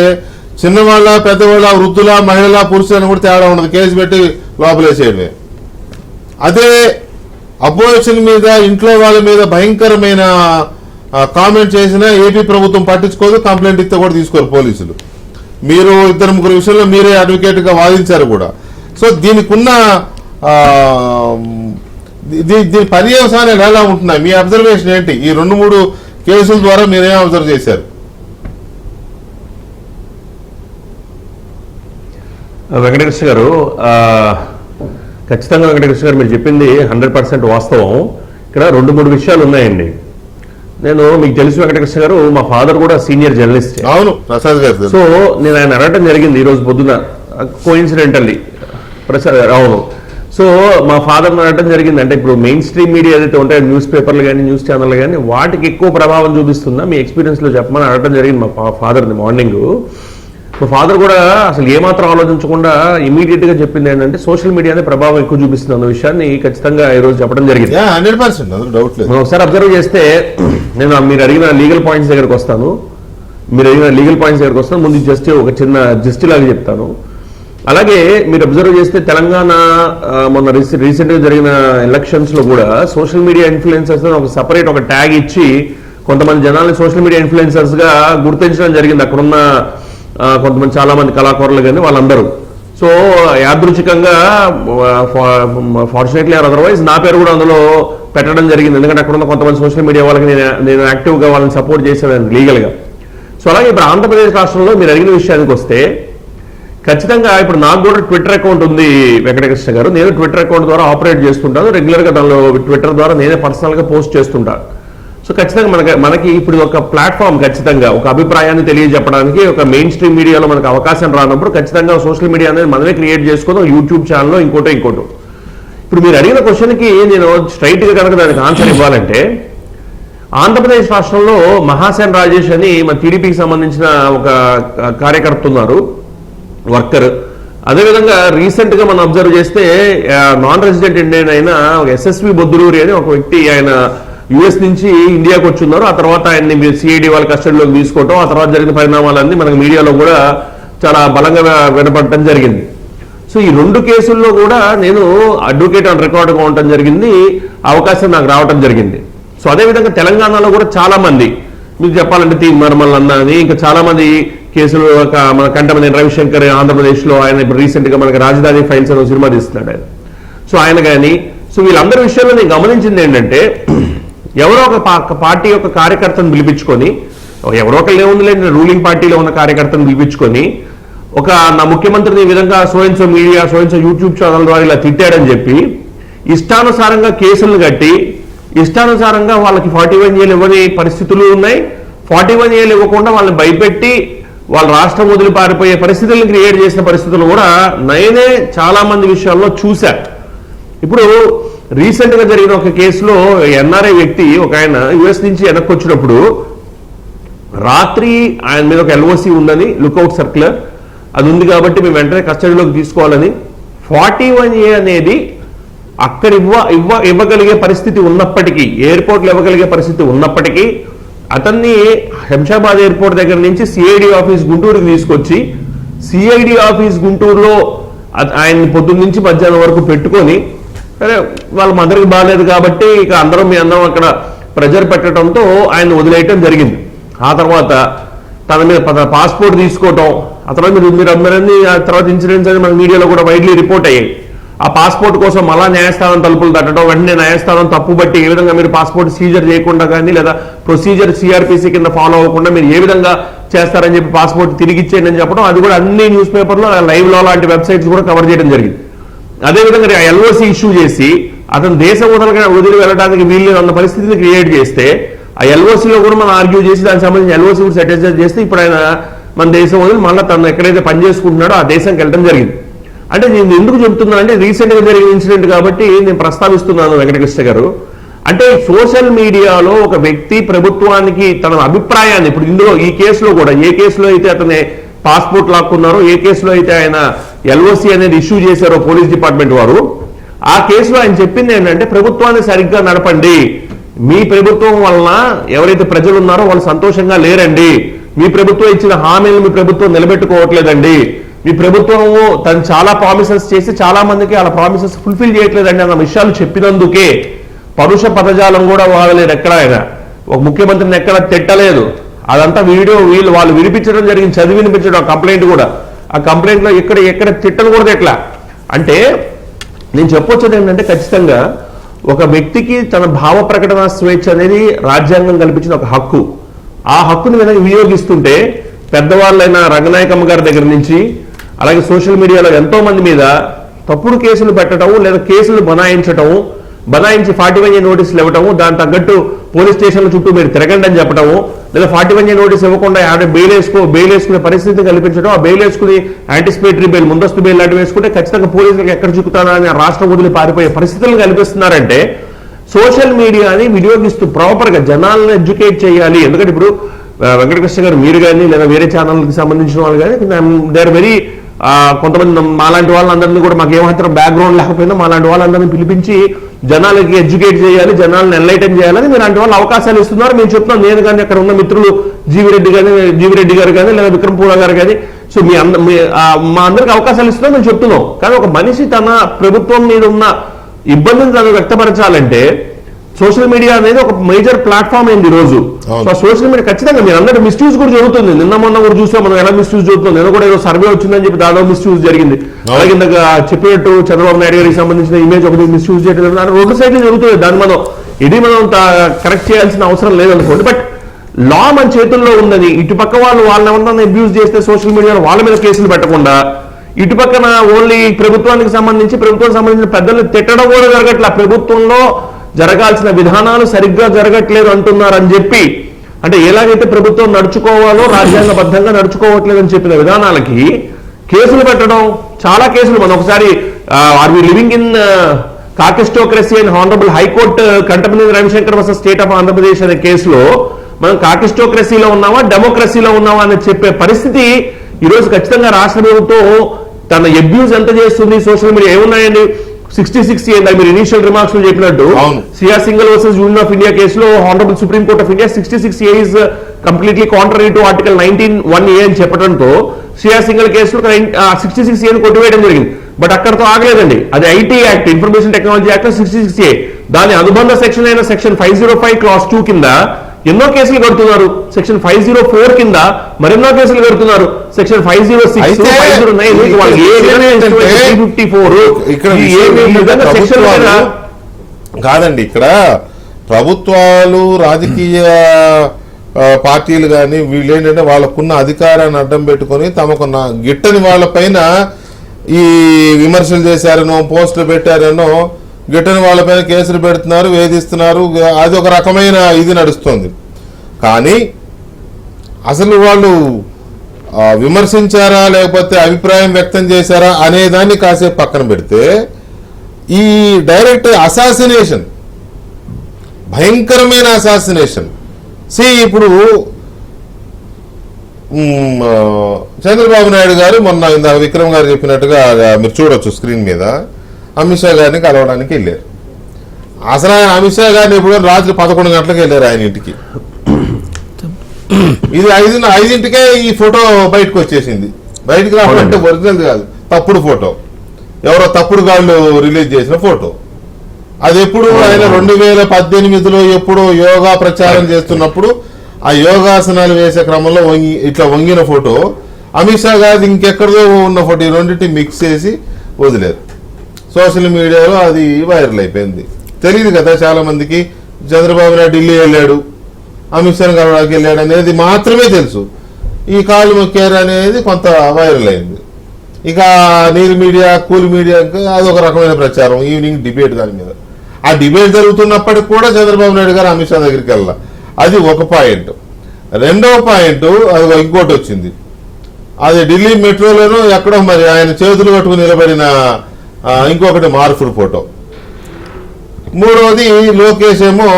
చిన్నవాళ్ళ, పెద్దవాళ్ళ, వృద్ధుల, మహిళల, పురుషులను కూడా తేడా ఉండదు, కేసు పెట్టి లోపలేసేయడమే. అదే అపోజిషన్ మీద, ఇంట్లో వాళ్ళ మీద భయంకరమైన కామెంట్ చేసినా ఏపీ ప్రభుత్వం పట్టించుకోదు, కంప్లైంట్ ఇస్తే కూడా తీసుకోరు పోలీసులు. మీరు 2-3 విషయంలో మీరే అడ్వకేట్ గా వాదించారు కూడా. సో దీనికి ఉన్న దీని పర్యవసానాలు ఎలా ఉంటున్నాయి, మీ అబ్జర్వేషన్ ఏంటి? ఈ 2-3 కేసుల ద్వారా మీరేం అబ్జర్వ్ చేశారు? వెంకటకృష్ణ గారు, ఖచ్చితంగా వెంకటకృష్ణ గారు మీరు చెప్పింది 100% వాస్తవం. ఇక్కడ 2-3 విషయాలు ఉన్నాయండి. నేను మీకు తెలుసు వెంకటకృష్ణ గారు, మా ఫాదర్ కూడా సీనియర్ జర్నలిస్ట్. అవును, ప్రసాద్ గారు. సో నేను ఆయన అడగటం జరిగింది ఈ రోజు పొద్దున, కోఇన్సిడెంటల్లీ. అవును. సో మా ఫాదర్ అడగటం జరిగింది, అంటే ఇప్పుడు మెయిన్ స్ట్రీమ్ మీడియా ఏదైతే ఉంటాయో, న్యూస్ పేపర్లు కానీ న్యూస్ ఛానల్ కానీ, వాటికి ఎక్కువ ప్రభావం చూపిస్తుందా మీ ఎక్స్పీరియన్స్లో చెప్పమని అడగటం జరిగింది మా ఫాదర్ని మార్నింగ్. మా ఫాదర్ కూడా అసలు ఏమాత్రం ఆలోచించకుండా ఇమీడియట్ గా చెప్పింది ఏంటంటే సోషల్ మీడియానే ప్రభావం ఎక్కువ చూపిస్తుంది అన్న విషయాన్ని ఖచ్చితంగా ఈ రోజు చెప్పడం జరిగింది. 100% మనం ఒకసారి అబ్జర్వ్ చేస్తే, నేను మీరు అడిగిన లీగల్ పాయింట్స్ దగ్గరకు వస్తాను. ముందు ఒక చిన్న జస్ట్ లాగా చెప్తాను. అలాగే మీరు అబ్జర్వ్ చేస్తే తెలంగాణ మొన్న రీసెంట్ గా జరిగిన ఎలక్షన్స్ లో కూడా సోషల్ మీడియా ఇన్ఫ్లుయెన్సర్స్ ఒక సపరేట్ ఒక ట్యాగ్ ఇచ్చి కొంతమంది జనాల్ని సోషల్ మీడియా ఇన్ఫ్లుయెన్సర్స్ గా గుర్తించడం జరిగింది. అక్కడున్న కొంతమంది చాలా మంది కళాకారులు కానీ వాళ్ళందరూ. సో యాదృచ్ఛికంగా ఫార్చునేట్లీ ఆర్ అదర్వైజ్ నా పేరు కూడా అందులో పెట్టడం జరిగింది. ఎందుకంటే అక్కడ ఉన్న కొంతమంది సోషల్ మీడియా వాళ్ళకి నేను యాక్టివ్గా వాళ్ళని సపోర్ట్ చేసేదాన్ని లీగల్గా. సో అలాగే ఇప్పుడు ఆంధ్రప్రదేశ్ రాష్ట్రంలో మీరు అడిగిన విషయానికి వస్తే, ఖచ్చితంగా ఇప్పుడు నాకు కూడా ట్విట్టర్ అకౌంట్ ఉంది వెంకటకృష్ణ గారు. నేను ట్విట్టర్ అకౌంట్ ద్వారా ఆపరేట్ చేస్తుంటాను. రెగ్యులర్గా దానిలో ట్విట్టర్ ద్వారా నేనే పర్సనల్గా పోస్ట్ చేస్తుంటాను. సో ఖచ్చితంగా మనకి ఇప్పుడు ఒక ప్లాట్ఫామ్, ఖచ్చితంగా ఒక అభిప్రాయాన్ని తెలియజెప్పడానికి ఒక మెయిన్ స్ట్రీమ్ మీడియాలో మనకు అవకాశం రానప్పుడు ఖచ్చితంగా సోషల్ మీడియా అనేది మనమే క్రియేట్ చేసుకుందాం, యూట్యూబ్ ఛానల్లో ఇంకోటో. ఇప్పుడు మీరు అడిగిన క్వశ్చన్కి నేను స్ట్రైట్గా కనుక దానికి ఆన్సర్ ఇవ్వాలంటే, ఆంధ్రప్రదేశ్ రాష్ట్రంలో మహాసేన్ రాజేష్ అని మన టీడీపీకి సంబంధించిన ఒక కార్యకర్త ఉన్నారు, వర్కర్. అదేవిధంగా రీసెంట్ గా మనం అబ్జర్వ్ చేస్తే నాన్ రెసిడెంట్ ఇండియన్ అయిన ఎస్ఎస్వి బొద్దులూరి అని ఒక వ్యక్తి, ఆయన యుఎస్ నుంచి ఇండియాకి వచ్చున్నారు. ఆ తర్వాత ఆయన్ని సిఐడి వాళ్ళ కస్టడీలోకి తీసుకోవటం, ఆ తర్వాత జరిగిన పరిణామాలన్నీ మనకు మీడియాలో కూడా చాలా బలంగా వినపడటం జరిగింది. సో ఈ 2 కేసుల్లో కూడా నేను అడ్వకేట్ ఆన్ రికార్డుగా ఉండటం జరిగింది, అవకాశం నాకు రావటం జరిగింది. సో అదేవిధంగా తెలంగాణలో కూడా చాలా మంది, మీకు చెప్పాలంటే తీర్మర్మల్ అన్న అని ఇంకా చాలా మంది కేసులు, మన కంటమనేని రవిశంకర్ ఆంధ్రప్రదేశ్లో, ఆయన ఇప్పుడు రీసెంట్గా మనకి రాజధాని ఫైల్స్ అని సినిమా తీస్తున్నాడు ఆయన. సో ఆయన కానీ, సో వీళ్ళందరి విషయంలో నేను గమనించింది ఏంటంటే, ఎవరో ఒక పార్టీ యొక్క కార్యకర్తను పిలిపించుకొని, ఎవరో ఒకళ్ళు ఏముందిలేండి రూలింగ్ పార్టీలో ఉన్న కార్యకర్తను పిలిపించుకొని, నా ముఖ్యమంత్రిని ఈ విధంగా సోయన్సో మీడియా, సోయన్సో యూట్యూబ్ ఛానల్ ద్వారా ఇలా తిట్టాడని చెప్పి ఇష్టానుసారంగా కేసులను కట్టి, ఇష్టానుసారంగా వాళ్ళకి 41 ఏళ్ళు ఇవ్వని పరిస్థితులు ఉన్నాయి. 41 ఏళ్ళు ఇవ్వకుండా వాళ్ళని భయపెట్టి వాళ్ళ రాష్ట్రం వదిలి పారిపోయే పరిస్థితులను క్రియేట్ చేసిన పరిస్థితులు కూడా నేనే చాలా మంది విషయాల్లో చూశా. ఇప్పుడు రీసెంట్ గా జరిగిన ఒక కేసులో ఎన్ఆర్ఐ వ్యక్తి, ఒక ఆయన యుఎస్ నుంచి వెనక్కి వచ్చినప్పుడు రాత్రి ఆయన మీద ఒక ఎల్ఓసి ఉందని, లుక్అవుట్ సర్క్యులర్ అది ఉంది కాబట్టి మేము వెంటనే కస్టడీలోకి తీసుకోవాలని 41A అనేది అక్కడ ఇవ్వగలిగే పరిస్థితి ఉన్నప్పటికీ, ఎయిర్పోర్ట్లో ఇవ్వగలిగే పరిస్థితి ఉన్నప్పటికీ అతన్ని శంషాబాద్ ఎయిర్పోర్ట్ దగ్గర నుంచి సిఐడి ఆఫీస్ గుంటూరుకి తీసుకొచ్చి, సిఐడి ఆఫీస్ గుంటూరులో ఆయన్ని పొద్దున్న నుంచి మధ్యాహ్నం వరకు పెట్టుకొని, సరే వాళ్ళ మదర్కి బాగాలేదు కాబట్టి ఇక మీ అందరం అక్కడ ప్రెజర్ పెట్టడంతో ఆయన వదిలేయటం జరిగింది. ఆ తర్వాత తన మీద పాస్పోర్ట్ తీసుకోవటం, ఆ తర్వాత మీరు అందరన్నీ ఆ తర్వాత ఇన్సిడెంట్స్ అని మన మీడియాలో కూడా వైడ్లీ రిపోర్ట్ అయ్యాయి. ఆ పాస్పోర్ట్ కోసం మళ్ళా న్యాయస్థానం తలుపులు తట్టడం, వెంటనే న్యాయస్థానం తప్పు బట్టి ఏ విధంగా మీరు పాస్పోర్ట్ సీజర్ చేయకుండా కానీ, లేదా ప్రొసీజర్ సిఆర్పిసి కింద ఫాలో అవ్వకుండా మీరు ఏ విధంగా చేస్తారని చెప్పి పాస్పోర్ట్ తిరిగి ఇచ్చేయండి అని చెప్పడం, అది కూడా అన్ని న్యూస్ పేపర్లో, లైవ్ లో లాంటి వెబ్సైట్స్ కూడా కవర్ చేయడం జరిగింది. అదేవిధంగా ఎల్ఓసి ఇష్యూ చేసి అతను దేశం వదిలి వెళ్ళడానికి వీళ్ళు అన్న పరిస్థితిని క్రియేట్ చేస్తే, ఆ ఎల్ఓసిలో కూడా మనం ఆర్గ్యూ చేసి దానికి సంబంధించి ఎల్ఓసి కూడా సెటిల్ చేస్తే ఇప్పుడు ఆయన మన దేశం వదిలి మళ్ళీ తను ఎక్కడైతే పని చేసుకుంటున్నాడో ఆ దేశంకి వెళ్ళడం జరిగింది. అంటే నేను ఎందుకు చెప్తున్నానంటే, రీసెంట్ గా జరిగిన ఇన్సిడెంట్ కాబట్టి నేను ప్రస్తావిస్తున్నాను వెంకటకృష్ణ గారు. అంటే సోషల్ మీడియాలో ఒక వ్యక్తి ప్రభుత్వానికి తన అభిప్రాయాన్ని, ఇప్పుడు ఇందులో ఈ కేసులో కూడా ఏ కేసులో అయితే అతని పాస్పోర్ట్ లాక్కున్నారో, ఏ కేసులో అయితే ఆయన ఎల్ఓసి అనేది ఇష్యూ చేశారో పోలీస్ డిపార్ట్మెంట్ వారు, ఆ కేసులో ఆయన చెప్పింది ఏంటంటే, ప్రభుత్వాన్ని సరిగ్గా నడపండి, మీ ప్రభుత్వం వలన ఎవరైతే ప్రజలు ఉన్నారో వాళ్ళు సంతోషంగా లేరండి, మీ ప్రభుత్వం ఇచ్చిన హామీలను మీ ప్రభుత్వం నిలబెట్టుకోవట్లేదండి, మీ ప్రభుత్వం తను చాలా ప్రామిసెస్ చేసి చాలా మందికి అలా ప్రామిసెస్ ఫుల్ఫిల్ చేయట్లేదండి అన్న విషయాలు చెప్పినందుకే పరుష పదజాలం కూడా వాడలేదు. ఎక్కడ ఆయన ఒక ముఖ్యమంత్రిని ఎక్కడ తిట్టలేదు. అదంతా వాళ్ళు వినిపించడం జరిగింది, చదివి వినిపించడం. ఆ కంప్లైంట్ కూడా, ఆ కంప్లైంట్ లో ఎక్కడ తిట్టలు కూడా ఎట్లా అంటే, నేను చెప్పొచ్చేది ఏంటంటే, ఖచ్చితంగా ఒక వ్యక్తికి తన భావ ప్రకటన స్వేచ్ఛ అనేది రాజ్యాంగం కల్పించిన ఒక హక్కు. ఆ హక్కుని వినియోగిస్తుంటే పెద్దవాళ్ళైన రంగనాయకమ్మ గారి దగ్గర నుంచి, అలాగే సోషల్ మీడియాలో ఎంతో మంది మీద తప్పుడు కేసులు పెట్టడం, లేదా కేసులు బనాయించి 41A నోటీసులు ఇవ్వటము, దాని తగ్గట్టు పోలీస్ స్టేషన్ల చుట్టూ మీరు తిరగండి అని చెప్పడము, లేదా 41A నోటీస్ ఇవ్వకుండా బెయిల్ వేసుకునే పరిస్థితిని కల్పించడం, ఆ బెయిల్ వేసుకుని యాంటిసిపేటరీ బెయిల్, ముందస్తు బెయిల్ లాంటి వేసుకుంటే ఖచ్చితంగా పోలీసులకు ఎక్కడ చిక్కుతానా అని రాష్ట్రం వదిలి పారిపోయే పరిస్థితులను కల్పిస్తున్నారంటే, సోషల్ మీడియాని వినియోగిస్తూ ప్రాపర్గా జనాలను ఎడ్యుకేట్ చేయాలి. ఎందుకంటే ఇప్పుడు వెంకటకృష్ణ గారు మీరు కానీ, లేదా వేరే ఛానల్కి సంబంధించిన వాళ్ళు కానీ, దే ఆర్ వెరీ కొంతమంది మాలాంటి వాళ్ళందరినీ కూడా, మాకు ఏమాత్రం బ్యాక్గ్రౌండ్ లేకపోయినా మాలాంటి వాళ్ళందరినీ పిలిపించి జనాలకి ఎడ్యుకేట్ చేయాలి, జనాలను ఎన్లైటన్ చేయాలని మీలాంటి వాళ్ళు అవకాశాలు ఇస్తున్నారు. మేము చెప్తున్నాం, నేను కానీ అక్కడ ఉన్న మిత్రులు జీవిరెడ్డి గారు కానీ, లేదా విక్రమ్ పూల గారు కానీ, సో మా అందరికి అవకాశాలు ఇస్తున్నాం మేము చెప్తున్నాం. కానీ ఒక మనిషి తన ప్రభుత్వం మీద ఉన్న ఇబ్బందిని తను వ్యక్తపరచాలంటే సోషల్ మీడియా అనేది ఒక మేజర్ ప్లాట్ఫామ్ అయింది ఈ రోజు. సో సోషల్ మీడియా ఖచ్చితంగా మీరు అందరూ మిస్యూజ్ కూడా జరుగుతుంది. నిన్న మొన్న కూడా చూసాం మనం ఎలా మిస్యూజ్ జరుగుతుంది. నేను కూడా ఏదో సర్వే వచ్చిందని చెప్పి దాదాపు మిస్యూజ్ జరిగింది. అలాగే ఇందాక చెప్పినట్టు చంద్రబాబు నాయుడు గారికి సంబంధించిన ఇమేజ్ ఒకటి మిస్యూజ్ చేయడం, 2 సైడ్లు జరుగుతుంది. దాన్ని మనం కరెక్ట్ చేయాల్సిన అవసరం లేదనుకోండి. బట్ లా మన చేతుల్లో ఉందని, ఇటుపక్క వాళ్ళని ఏమన్నా అబ్యూజ్ చేస్తే సోషల్ మీడియాలో వాళ్ళ మీద కేసులు పెట్టకుండా ఇటు పక్కన ఓన్లీ ప్రభుత్వానికి సంబంధించిన పెద్దలు తిట్టడం కూడా జరగట్లా, ప్రభుత్వంలో జరగాల్సిన విధానాలు సరిగ్గా జరగట్లేదు అంటున్నారని చెప్పి, అంటే ఎలాగైతే ప్రభుత్వం నడుచుకోవాలో రాజ్యాంగబద్ధంగా నడుచుకోవట్లేదని చెప్పిన విధానాలకి కేసులు పెట్టడం, చాలా కేసులు. మనం ఒకసారి are we living in kakistocracy and honourable high court Kantamaneni Ravishankar versus state of Andhra Pradesh అనే కేసులో మనం కాకిస్టోక్రసీలో ఉన్నావా డెమోక్రసీలో ఉన్నావా అని చెప్పే పరిస్థితి ఈరోజు ఖచ్చితంగా రాష్ట్ర ప్రభుత్వం తన అబ్యూజ్ ఎంత చేస్తుంది. సోషల్ మీడియా ఏమున్నాయండి, 66A మీరు ఇనిషియల్ రిమార్క్స్ లో చెప్పినట్టు సిఆర్ Singhal versus union of India కేసులో honourable Supreme Court of India 66A is completely contrary to article 19(1)A అని చెప్పడంతో సిఆర్ సింగల్ కేసులో 66A కొట్టివేయడం జరిగింది. బట్ అక్కడతో ఆగలేదండి, అది IT act, information technology act 66A, దాని అనుబంధ సెక్షన్ అయిన సెక్షన్ 505 క్లాస్ 2 కింద ఎన్నో కేసులు కడుతున్నారు, సెక్షన్ 504 కింద మరెన్నో కేసులు కడుతున్నారు, సెక్షన్ 506, 509 కాదండి. ఇక్కడ ప్రభుత్వాలు రాజకీయ పార్టీలు కానీ వీళ్ళు ఏంటంటే వాళ్ళకున్న అధికారాన్ని అడ్డం పెట్టుకొని తమకున్న గిట్టని వాళ్ళపైన ఈ విమర్శలు చేశారనో పోస్టులు పెట్టారనో గిట్టని వాళ్ళపైన కేసులు పెడుతున్నారు, వేధిస్తున్నారు. అది ఒక రకమైన ఇది నడుస్తుంది. కానీ అసలు వాళ్ళు విమర్శించారా లేకపోతే అభిప్రాయం వ్యక్తం చేశారా అనేదాన్ని కాసేపు పక్కన పెడితే ఈ డైరెక్ట్ అసాసినేషన్, భయంకరమైన అసాసినేషన్. ఇప్పుడు చంద్రబాబు నాయుడు గారు మొన్న ఇందాక విక్రమ్ గారు చెప్పినట్టుగా మీరు చూడొచ్చు స్క్రీన్ మీద, అమిత్ షా గారిని కలవడానికి వెళ్ళారు. అసలు ఆయన అమిత్ షా గారిని ఎప్పుడు రాత్రి 11 గంటలకు వెళ్ళారు ఆయన ఇంటికి. ఇది 5:00కే ఈ ఫోటో బయటకు వచ్చేసింది. బయటకు రావాలంటే ఒరిజినల్ కాదు, తప్పుడు ఫోటో, ఎవరో తప్పుడు గాళ్ళు రిలీజ్ చేసిన ఫోటో. అది ఎప్పుడు ఆయన 2018లో ఎప్పుడో యోగా ప్రచారం చేస్తున్నప్పుడు ఆ యోగాసనాలు వేసే క్రమంలో ఇట్లా వంగిన ఫోటో. అమిత్ షా గారి ఇంకెక్కడో ఉన్న ఫోటో, ఈ రెండింటి మిక్స్ చేసి వదిలేరు. సోషల్ మీడియాలో అది వైరల్ అయిపోయింది. తెలియదు కదా చాలా మందికి చంద్రబాబు నాయుడు ఢిల్లీ వెళ్ళాడు, అమిత్ షా కలవడానికి వెళ్ళాడు అనేది మాత్రమే తెలుసు. ఈ కాళ్ళు మొక్కారు అనేది కొంత వైరల్ అయింది. ఇక నీరు మీడియా, కూల్ మీడియా అదొక రకమైన ప్రచారం, ఈవినింగ్ డిబేట్ దాని మీద. ఆ డిబేట్ జరుగుతున్నప్పటికి కూడా చంద్రబాబు నాయుడు గారు అమిత్ షా దగ్గరికి వెళ్ళాలి. అది ఒక పాయింట్. రెండవ పాయింట్ అది ఇంకోటి వచ్చింది. అది ఢిల్లీ మెట్రోలోనూ ఎక్కడో మరి ఆయన చేతులు కట్టుకుని నిలబడిన ఇంకొకటి మార్పుడు ఫోటో. మూడవది లోకేష్ ఏమో,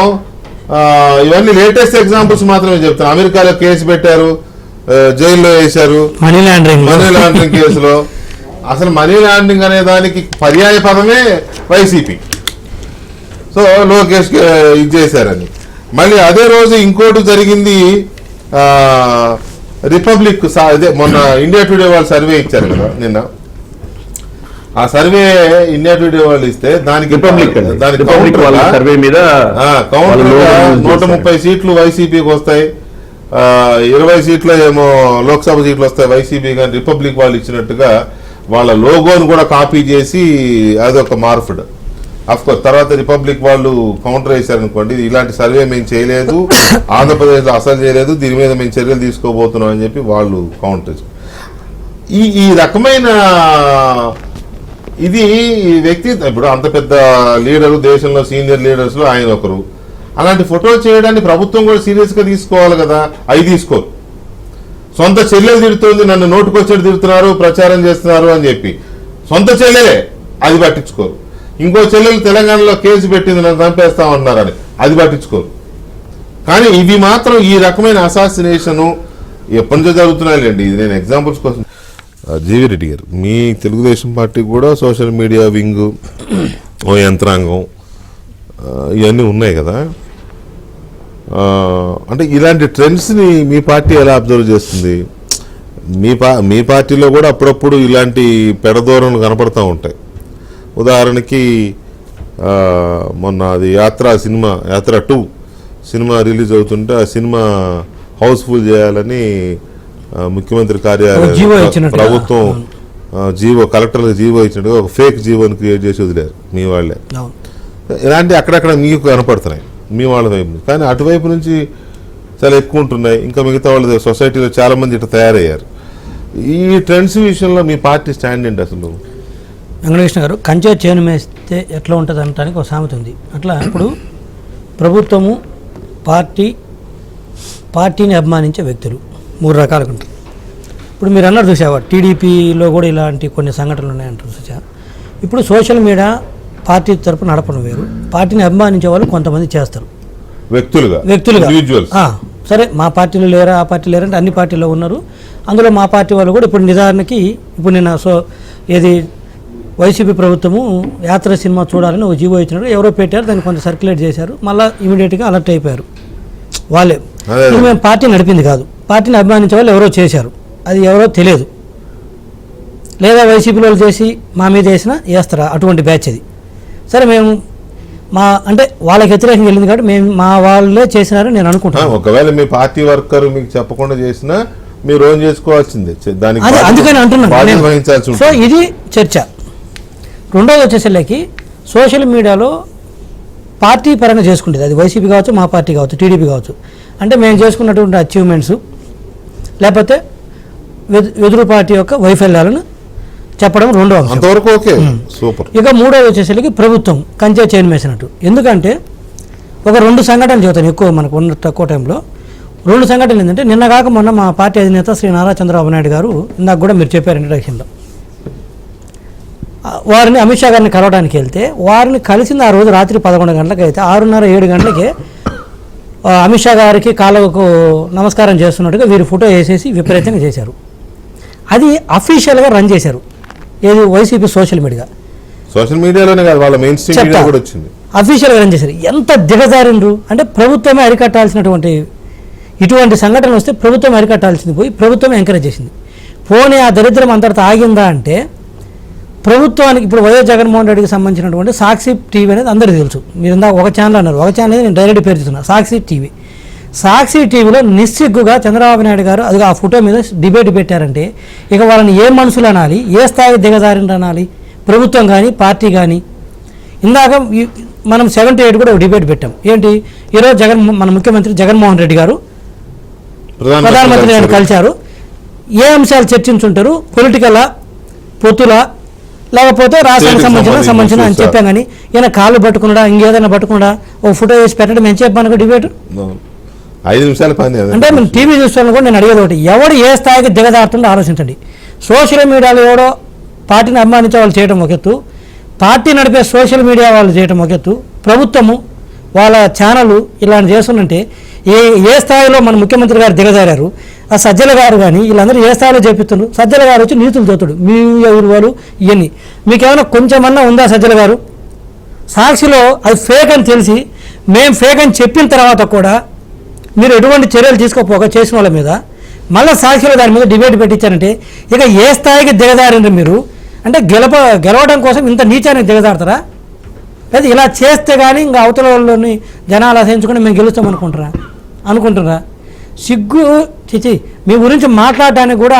ఇవన్నీ లేటెస్ట్ ఎగ్జాంపుల్స్ మాత్రమే చెప్తాను. అమెరికాలో కేసు పెట్టారు, జైల్లో వేశారు మనీ లాండరింగ్ కేసులో. అసలు మనీ లాండరింగ్ అనే దానికి పర్యాయ పదమే వైసీపీ. సో లోకేష్ ఇది చేశారని. మళ్ళీ అదే రోజు ఇంకోటి జరిగింది, రిపబ్లిక్ అదే మొన్న ఇండియా టుడే వాళ్ళు సర్వే ఇచ్చారు కదా నిన్న. ఆ సర్వే ఇండియా టుడే వాళ్ళు ఇస్తే దానికి సర్వే మీద కౌంటర్ 130 సీట్లు వైసీపీకి వస్తాయి, 20 సీట్లు ఏమో లోక్సభ సీట్లు వస్తాయి వైసీపీ. కానీ రిపబ్లిక్ వాళ్ళు ఇచ్చినట్టుగా వాళ్ళ లోగోను కూడా కాపీ చేసి అదొక మార్పుడు. అఫ్కోర్స్ తర్వాత రిపబ్లిక్ వాళ్ళు కౌంటర్ వేశారనుకోండి, ఇలాంటి సర్వే మేము చేయలేదు, ఆంధ్రప్రదేశ్లో అసలు చేయలేదు, దీని మీద మేము చర్యలు తీసుకోబోతున్నాం అని చెప్పి వాళ్ళు కౌంటర్. ఈ రకమైన ఇది వ్యక్తి ఇప్పుడు అంత పెద్ద లీడరు, దేశంలో సీనియర్ లీడర్స్ లో ఆయన ఒకరు. అలాంటి ఫోటోలు చేయడాన్ని ప్రభుత్వం కూడా సీరియస్ గా తీసుకోవాలి కదా. అవి తీసుకోరు. సొంత చెల్లెలు తిడుతుంది, నన్ను నోటుకొచ్చేది తిడుతున్నారు, ప్రచారం చేస్తున్నారు అని చెప్పి సొంత చెల్లెలే, అది పట్టించుకోరు. ఇంకో చెల్లెలు తెలంగాణలో కేసు పెట్టింది, నన్ను చంపేస్తామన్నారని, అది పట్టించుకోరు. కానీ ఇవి మాత్రం ఈ రకమైన అసాసినేషను ఎప్పటి నుంచో జరుగుతున్నాయిలేండి. ఇది నేను ఎగ్జాంపుల్స్ కోసం. జీవి రెడ్డి గారు, మీ తెలుగుదేశం పార్టీ కూడా సోషల్ మీడియా వింగ్, ఓ యంత్రాంగం, ఇవన్నీ ఉన్నాయి కదా. అంటే ఇలాంటి ట్రెండ్స్ని మీ పార్టీ ఎలా అబ్జర్వ్ చేస్తుంది? మీ పార్టీలో కూడా అప్పుడప్పుడు ఇలాంటి పెడధోరణులు కనపడుతూ ఉంటాయి. ఉదాహరణకి మొన్న అది యాత్ర 2 సినిమా రిలీజ్ అవుతుంటే ఆ సినిమా హౌస్ఫుల్ చేయాలని ముఖ్యమంత్రి కార్యాలయం ప్రభుత్వం కలెక్టర్లకు జీవో ఇచ్చినట్టుగా ఒక ఫేక్ జీవోని క్రియేట్ చేసి వదిలేరు మీ వాళ్ళే. ఇలాంటి అక్కడక్కడ మీకు కనపడుతున్నాయి మీ వాళ్ళ వైపు, కానీ అటువైపు నుంచి చాలా ఎక్కువ ఉంటున్నాయి. ఇంకా మిగతా వాళ్ళ సొసైటీలో చాలా మంది ఇట్లా తయారయ్యారు. ఈ ట్రెండ్స్ విషయంలో మీ పార్టీ స్టాండ్ ఏంటి అసలు? వెంకటకృష్ణ గారు, కంచె చేను మేస్తే ఎట్లా ఉంటుంది అనడానికి ఒక సామెత ఉంది. అట్లా ఇప్పుడు ప్రభుత్వము, పార్టీని అభిమానించే వ్యక్తులు 3 రకాలుగా ఉంటారు. ఇప్పుడు మీరు అన్నారు చూసావా, టీడీపీలో కూడా ఇలాంటి కొన్ని సంఘటనలు ఉన్నాయంటారు చూసా. ఇప్పుడు సోషల్ మీడియా పార్టీ తరపున నడపడం వేరు, పార్టీని అభిమానించే వాళ్ళు కొంతమంది చేస్తారు వ్యక్తులుగా. సరే మా పార్టీలో లేరా, ఆ పార్టీ లేరంటే అన్ని పార్టీలో ఉన్నారు. అందులో మా పార్టీ వాళ్ళు కూడా ఇప్పుడు నిజానికి ఇప్పుడు నిన్న ఏది వైసీపీ ప్రభుత్వము యాత్ర సినిమా చూడాలని ఒక జీవో ఇచ్చినట్టు ఎవరో పెట్టారు, దాన్ని కొంత సర్క్యులేట్ చేశారు, మళ్ళీ ఇమీడియట్గా అలర్ట్ అయిపోయారు వాళ్ళే. ఇది మేము పార్టీ నడిపింది కాదు, పార్టీని అభిమానించే వాళ్ళు ఎవరో చేశారు, అది ఎవరో తెలియదు. లేదా వైసీపీలో చేసి మా మీద వేస్తారా, అటువంటి బ్యాచ్ అది. సరే మేము అంటే వాళ్ళకి వ్యతిరేకంగా వెళ్ళింది కాబట్టి మేము మా వాళ్ళే చేసినారని నేను అనుకుంటాను. ఒకవేళ మీ పార్టీ వర్కర్ మీకు చెప్పకుండా చేసినా మీరు ఓన్ చేసుకోవాల్సిందే, దానికి అందుకని అంటున్నాను. సో ఇది చర్చ. రెండోది వచ్చేసరికి సోషల్ మీడియాలో పార్టీ పరంగా చేసుకుంటుంది, అది వైసీపీ కావచ్చు, మా పార్టీ కావచ్చు, టీడీపీ కావచ్చు. అంటే మేము చేసుకున్నటువంటి అచీవ్మెంట్స్ లేకపోతే ఎదురు పార్టీ యొక్క వైఫల్యాలను చెప్పడం రెండో అంశం. అంతవరకు ఓకే, సూపర్. ఇక మూడోది వచ్చేసరికి ప్రభుత్వం కంచె చైన్ వేసినట్టు. ఎందుకంటే ఒక 2 సంఘటనలు చెబుతాను ఎక్కువ మనకు ఉన్న తక్కువ టైంలో. 2 సంఘటనలు ఏంటంటే, నిన్న కాక మొన్న మా పార్టీ అధినేత శ్రీ నారా చంద్రబాబు నాయుడు గారు, ఇందాక కూడా మీరు చెప్పారు ఇంట్రడక్షన్లో, వారిని అమిత్ షా గారిని కలవడానికి వెళ్తే వారిని కలిసింది ఆ రోజు రాత్రి 11 గంటలకు. అయితే 6:30-7 గంటలకే అమిత్ షా గారికి కాళ్ళకు నమస్కారం చేస్తున్నట్టుగా వీరి ఫోటో వేసేసి విపరీతంగా చేశారు. అది అఫీషియల్గా రన్ చేశారు, ఏది వైసీపీ సోషల్ మీడియాలోనే కాదు, వాళ్ళ మెయిన్ స్ట్రీమ్ మీడియా కూడా వచ్చింది, అఫీషియల్గా రన్ చేశారు. ఎంత దిగజారిండ్రు అంటే ప్రభుత్వమే అరికట్టాల్సినటువంటి ఇటువంటి సంఘటనలు వస్తే ప్రభుత్వం అరికట్టాల్సింది పోయి ప్రభుత్వమే ఎంకరేజ్ చేసింది. పోనీ ఆ దరిద్రం అంతటితో ఆగిందా అంటే, ప్రభుత్వానికి ఇప్పుడు వైఎస్ జగన్మోహన్ రెడ్డికి సంబంధించినటువంటి సాక్షి టీవీ అనేది అందరికీ తెలుసు. మీరు ఇందాక ఒక ఛానల్ అన్నారు, ఒక ఛానల్ నేను డైరెక్ట్ పేరు చెప్తున్నా, సాక్షి టీవీ. సాక్షి టీవీలో నిస్సిగ్గుగా చంద్రబాబు నాయుడు గారు అది ఆ ఫోటో మీద డిబేట్ పెట్టారంటే, ఇక వాళ్ళని ఏ మనుషులు అనాలి, ఏ స్థాయి దిగజారిండ్రు అనాలి, ప్రభుత్వం కానీ పార్టీ కానీ. ఇందాక మనం 7 to 8 కూడా డిబేట్ పెట్టాం. ఏంటి, ఈరోజు మన ముఖ్యమంత్రి జగన్మోహన్ రెడ్డి గారు ప్రధానమంత్రి గారిని కలిశారు. ఏ అంశాలు చర్చించుంటారు, పొలిటికలా, పొత్తులా, లేకపోతే రాష్ట్రానికి సంబంధించిన అని చెప్పాం. కానీ ఈయన కాళ్ళు పట్టుకున్నాడా, ఇంకేదైనా పట్టుకున్నాడా, ఒక ఫోటో వేసి పెట్టడం ఏం చెప్పాను డిబేట్ 5 నిమిషాలు పని. అంటే మేము టీవీ చూస్తాను కూడా నేను అడిగేది ఒకటి, ఎవడు ఏ స్థాయికి దిగజారుతుండో ఆలోచించండి. సోషల్ మీడియాలో ఎవడో పార్టీని అభిమానించే వాళ్ళు చేయడం ఒక ఎత్తు, పార్టీ నడిపే సోషల్ మీడియా వాళ్ళు చేయడం ఒక ఎత్తు, ప్రభుత్వము వాళ్ళ ఛానల్ ఇలాంటి చేస్తుందంటే ఏ స్థాయిలో మన ముఖ్యమంత్రి గారు దిగజారారు. ఆ సజ్జల గారు కానీ వీళ్ళందరూ ఏ స్థాయిలో చేపిస్తున్నారు. సజ్జల గారు వచ్చి నీతులు చదువుతాడు, మీ విలువలు ఇవన్నీ మీకేమైనా కొంచెమన్నా ఉందా? సజ్జల గారు సాక్షిలో అది ఫేక్ అని తెలిసి మేము ఫేక్ అని చెప్పిన తర్వాత కూడా మీరు ఎటువంటి చర్యలు తీసుకోపోక చేసిన వాళ్ళ మీద మళ్ళీ సాక్షిలో దాని మీద డిబేట్ పెట్టించారంటే, ఇక ఏ స్థాయికి దిగజారండి మీరు? అంటే గెలవడం కోసం ఇంత నీచానికి దిగజారుతారా? లేదా ఇలా చేస్తే కానీ ఇంకా అవతల వాళ్ళని జనాలు అసహించుకుని మేము గెలుస్తాం అనుకుంటున్నారా? సిగ్గు చిచి, మీ గురించి మాట్లాడడానికి కూడా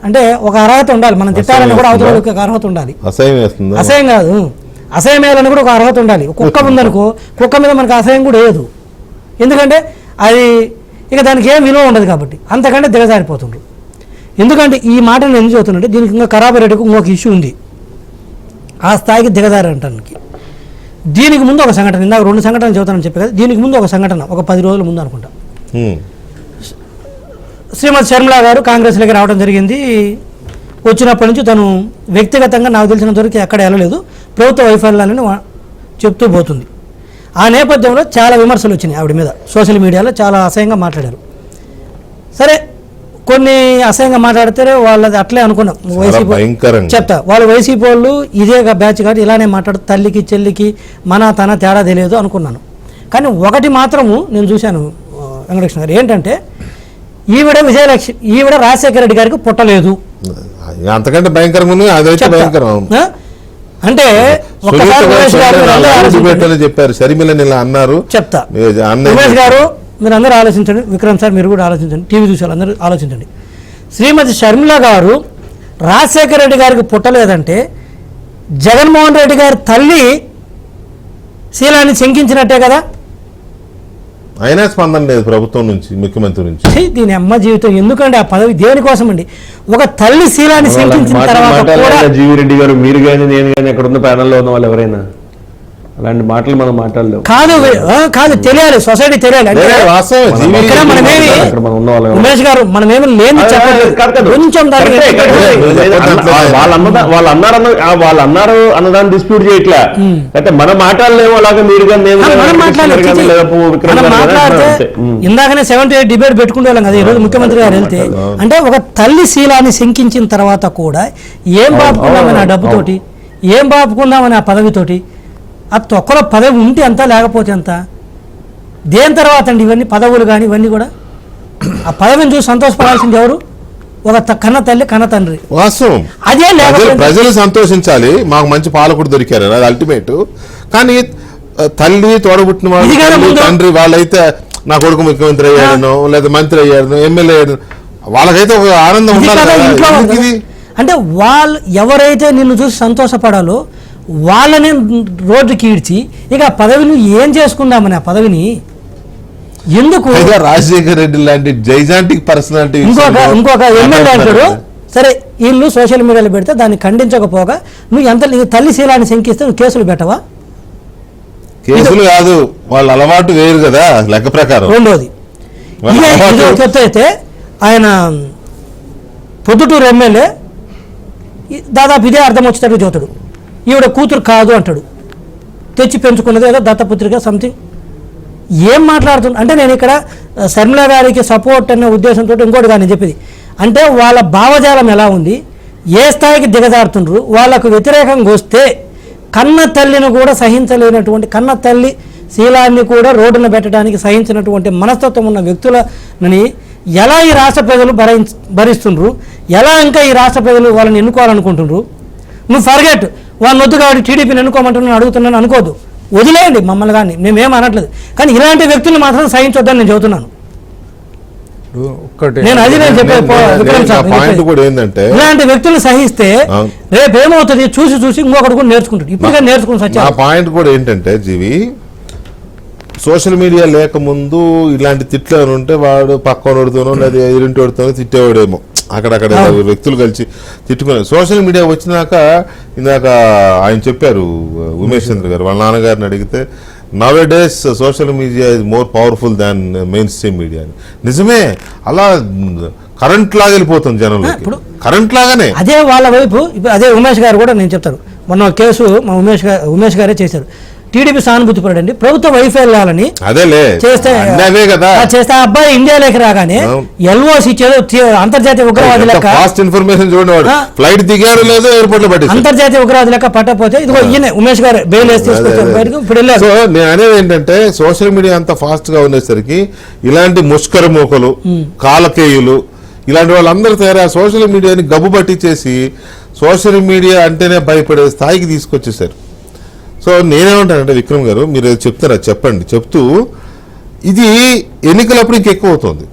అంటే ఒక అర్హత ఉండాలి. మనం తిట్టాలని కూడా అవతల వాళ్ళకి ఒక అర్హత ఉండాలి. అసహ్యం కాదు, అసహ్యం వేయాలని కూడా ఒక అర్హత ఉండాలి. కుక్క ఉందనుకో, కుక్క మీద మనకు అసహ్యం కూడా వేయదు, ఎందుకంటే అది ఇక దానికి ఏం విలువ ఉండదు కాబట్టి. అంతకంటే దిగజారిపోతుండ్రు. ఎందుకంటే ఈ మాట నేను ఎందుకు చెబుతున్నానంటే, దీనికి ఇంకా ఖరాబ్ రేటుకు ఇంకొక ఇష్యూ ఉంది. ఆ స్థాయికి దిగజారంటానికి దీనికి ముందు ఒక సంఘటన, ఇందాక 2 సంఘటనలు చెబుతానని చెప్పి కదా, దీనికి ముందు ఒక సంఘటన ఒక 10 రోజుల ముందు అనుకుంటా, శ్రీమతి షర్మిలా గారు కాంగ్రెస్లోకి రావడం జరిగింది. వచ్చినప్పటి నుంచి తను వ్యక్తిగతంగా నాకు తెలిసినంతవరకు ఎక్కడ వెళ్ళలేదు, ప్రభుత్వ వైఫల్యాలను చెప్తూ పోతుంది. ఆ నేపథ్యంలో చాలా విమర్శలు వచ్చినాయి ఆవిడ మీద, సోషల్ మీడియాలో చాలా అసహ్యంగా మాట్లాడారు. సరే, కొన్ని అసహ్యంగా మాట్లాడితే వాళ్ళది అట్లే అనుకున్నాం. వైసీపీ చెప్తా, వాళ్ళు వైసీపీ వాళ్ళు ఇదే బ్యాచ్ కాబట్టి ఇలానే మాట్లాడు, తల్లికి చెల్లికి తన తేడా తెలియదు అనుకున్నాను. కానీ ఒకటి మాత్రము నేను చూశాను వెంకటకృష్ణ గారు, ఏంటంటే ఈవిడ రాజశేఖర రెడ్డి గారికి పుట్టలేదు. అంతకంటే భయంకరంగా అంటే చెప్పారు, షర్మిలని ఇలా అన్నారు. చెప్తా, రమేష్ గారు మీరు అందరూ ఆలోచించండి, విక్రమ్ సార్ మీరు కూడా ఆలోచించండి, టీవీ చూసే అందరూ ఆలోచించండి. శ్రీమతి షర్మిల గారు రాజశేఖర రెడ్డి గారికి పుట్టలేదంటే జగన్మోహన్ రెడ్డి గారి తల్లి శీలాన్ని శంకించినట్టే కదా. అయినా స్పందన లేదు ప్రభుత్వం నుంచి, ముఖ్యమంత్రి నుంచి. ఛీ, దీని అమ్మ జీవితం ఎందుకంటే ఆ పదవి దేనికోసం అండి? ఒక తల్లి శీలాన్ని శంకించిన తర్వాత కూడా జీవి రెడ్డి గారు, మీరు కానీ నేను కానీ అక్కడ ఉన్న ప్యానల్లో ఉన్న వాళ్ళు ఎవరైనా అలాంటి మాటలు మనం మాట్లాడలేము. కాదు తెలియాలి, సొసైటీ తెలియాలి. అంటే వాస్తవమే, జీవి ఇక్కడ మనమేమి అక్కడ మనం ఉన్న వాళ్ళు ఉమేష్ గారు మనమేమి లేని చెప్పట్లేదు. కొంచెం దానికి వాళ్ళు అన్నారు అన్నదాన్ని డిస్ప్యూట్ చేయట్లా. అంటే మనం మాట్లాడలేము అలాగే మీరు కానీ నేను మనం మాట్లాడితే ఇందాకనే 78 డిబేట్ పెట్టుకుంటే వాళ్ళం కదా. ఈరోజు ముఖ్యమంత్రి గారు వెళ్తే అంటే ఒక తల్లి శీలాన్ని శంకించిన తర్వాత కూడా ఏం బాపుకుందామని ఆ డబ్బుతోటి, ఏం బాపుకుందామని ఆ పదవితోటి, ఆ తొక్కలో పదవి ఉంటే ఎంత లేకపోతే ఎంత, దేని తర్వాత అండి ఇవన్నీ పదవులు కానీ ఇవన్నీ కూడా? ఆ పదవిని చూసి సంతోషపడాల్సింది ఎవరు? ఒక కన్న తల్లి కన్న తండ్రి. వాస్తవం, అదే ప్రజలు సంతోషించాలి, మాకు మంచి పాలకుడు దొరికారు, అది అల్టిమేట్. కానీ తల్లి, తోడబుట్టిన వాళ్ళు, తండ్రి వాళ్ళైతే నా కొడుకు ముఖ్యమంత్రి అయ్యాడను, లేదా మంత్రి అయ్యాడను, ఎమ్మెల్యే అయ్యాడు, వాళ్ళకైతే ఒక ఆనందం ఉండాలి. అంటే వాళ్ళు ఎవరైతే నిన్ను చూసి సంతోషపడాలో వాళ్ళని రోడ్డుకి ఈడ్చి ఇక ఆ పదవిని ఏం చేసుకుందామని ఆ పదవిని ఎందుకు? రాజశేఖర్ రెడ్డి లాంటి జైజాంటిక్ పర్సనాలిటీ ఇంకొక ఎమ్మెల్యే అంటాడు, సరే వీళ్ళు సోషల్ మీడియాలో పెడితే దాన్ని ఖండించకపోగా నువ్వు ఎంత తల్లి శీలాన్ని శంకిస్తే నువ్వు కేసులు పెట్టవా? కేసులు కాదు, వాళ్ళ అలవాటు వేరు కదా లెక్క ప్రకారం. రెండోది చెప్తే అయితే ఆయన పొద్దుటూరు ఎమ్మెల్యే దాదాపు ఇదే అర్థం వచ్చేటట్టు చదువుతాడు. ఈవిడ కూతురు కాదు అంటాడు, తెచ్చి పెంచుకున్నది ఏదో దత్తపుత్రిక సంథింగ్. ఏం మాట్లాడుతుంది అంటే నేను ఇక్కడ శర్మిల గారికి సపోర్ట్ అనే ఉద్దేశంతో ఇంకోటి కానీ చెప్పేది అంటే వాళ్ళ భావజాలం ఎలా ఉంది, ఏ స్థాయికి దిగజారుతుండ్రు, వాళ్ళకు వ్యతిరేకంగా వస్తే కన్న తల్లిని కూడా సహించలేనటువంటి, కన్న తల్లి శీలాన్ని కూడా రోడ్డున పెట్టడానికి సహించినటువంటి మనస్తత్వం ఉన్న వ్యక్తులని ఎలా ఈ రాష్ట్ర ప్రజలు భరిస్తుండ్రు, ఎలా ఇంకా ఈ రాష్ట్ర ప్రజలు వాళ్ళని ఎన్నుకోవాలనుకుంటుండ్రు. నువ్వు ఫర్గెట్ వాళ్ళని వద్దు కాబట్టి టీడీపీని ఎన్నుకోమంటున్నాను అడుగుతున్నాను అనుకోదు, వదిలేయండి మమ్మల్ని కానీ, మేమేం అనట్లేదు. కానీ ఇలాంటి వ్యక్తులు మాత్రం సహించొద్దని నేను చెబుతున్నాను. ఇలాంటి వ్యక్తులు సహిస్తే రేపేమవుతుంది చూసి చూసి ఇంకొకటి కూడా నేర్చుకుంటాడు. ఇప్పుడు నేర్చుకుని సత్యం. పాయింట్ కూడా ఏంటంటే జీవి, సోషల్ మీడియా లేకముందు ఇలాంటి తిట్లు అని ఉంటే వాడు పక్కనోడుతోనో లేదా ఎదురింటోడుతోనో తిట్టేవాడేమో, అక్కడక్కడ వ్యక్తులు కలిసి తిట్టుకున్నారు. సోషల్ మీడియా వచ్చినాక ఇందాక ఆయన చెప్పారు ఉమేష్ చంద్ర గారు, వాళ్ళ నాన్నగారిని అడిగితే now A days social media is more powerful than main stream media అని. నిజమే, అలా కరెంట్ లాగా వెళ్ళిపోతుంది జనంలోకి, కరెంట్ లాగానే. అదే వాళ్ళ వైపు అదే ఉమేష్ గారు కూడా నేను చెప్తాను, మొన్న కేసు మా ఉమేష్ గారే చేశారు. టీడీపీ సానుభూతి పడండి, ప్రభుత్వ వైఫల్యాలని చేస్తే ఆ అబ్బాయి ఇండియాలోకి రాగానే ఎల్ఓసి అంతర్జాతీయ ఉగ్రవాది లెక్క అంతర్జాతీయ ఉగ్రవాది లెక్క పట్టకపోతే ఇదిగో ఈయన ఉమేష్ గారు బెయిల్ వేసి తీసుకొచ్చారు బయటకు. ఇప్పుడు సో నేను అనేది ఏంటంటే సోషల్ మీడియా అంత ఫాస్ట్ గా ఉండేసరికి ఇలాంటి ముష్కర మూకలు, కాలకేయులు, ఇలాంటి వాళ్ళందరూ తయారు సోషల్ మీడియాని గబ్బు పట్టించేసి సోషల్ మీడియా అంటేనే భయపడే స్థాయికి తీసుకొచ్చేసారు. సో నేనేమంటానంటే విక్రమ్ గారు, మీరు చెప్తారా చెప్పండి, చెప్తూ ఇది ఎన్నికలప్పుడు ఇంకెక్కువ అవుతుంది.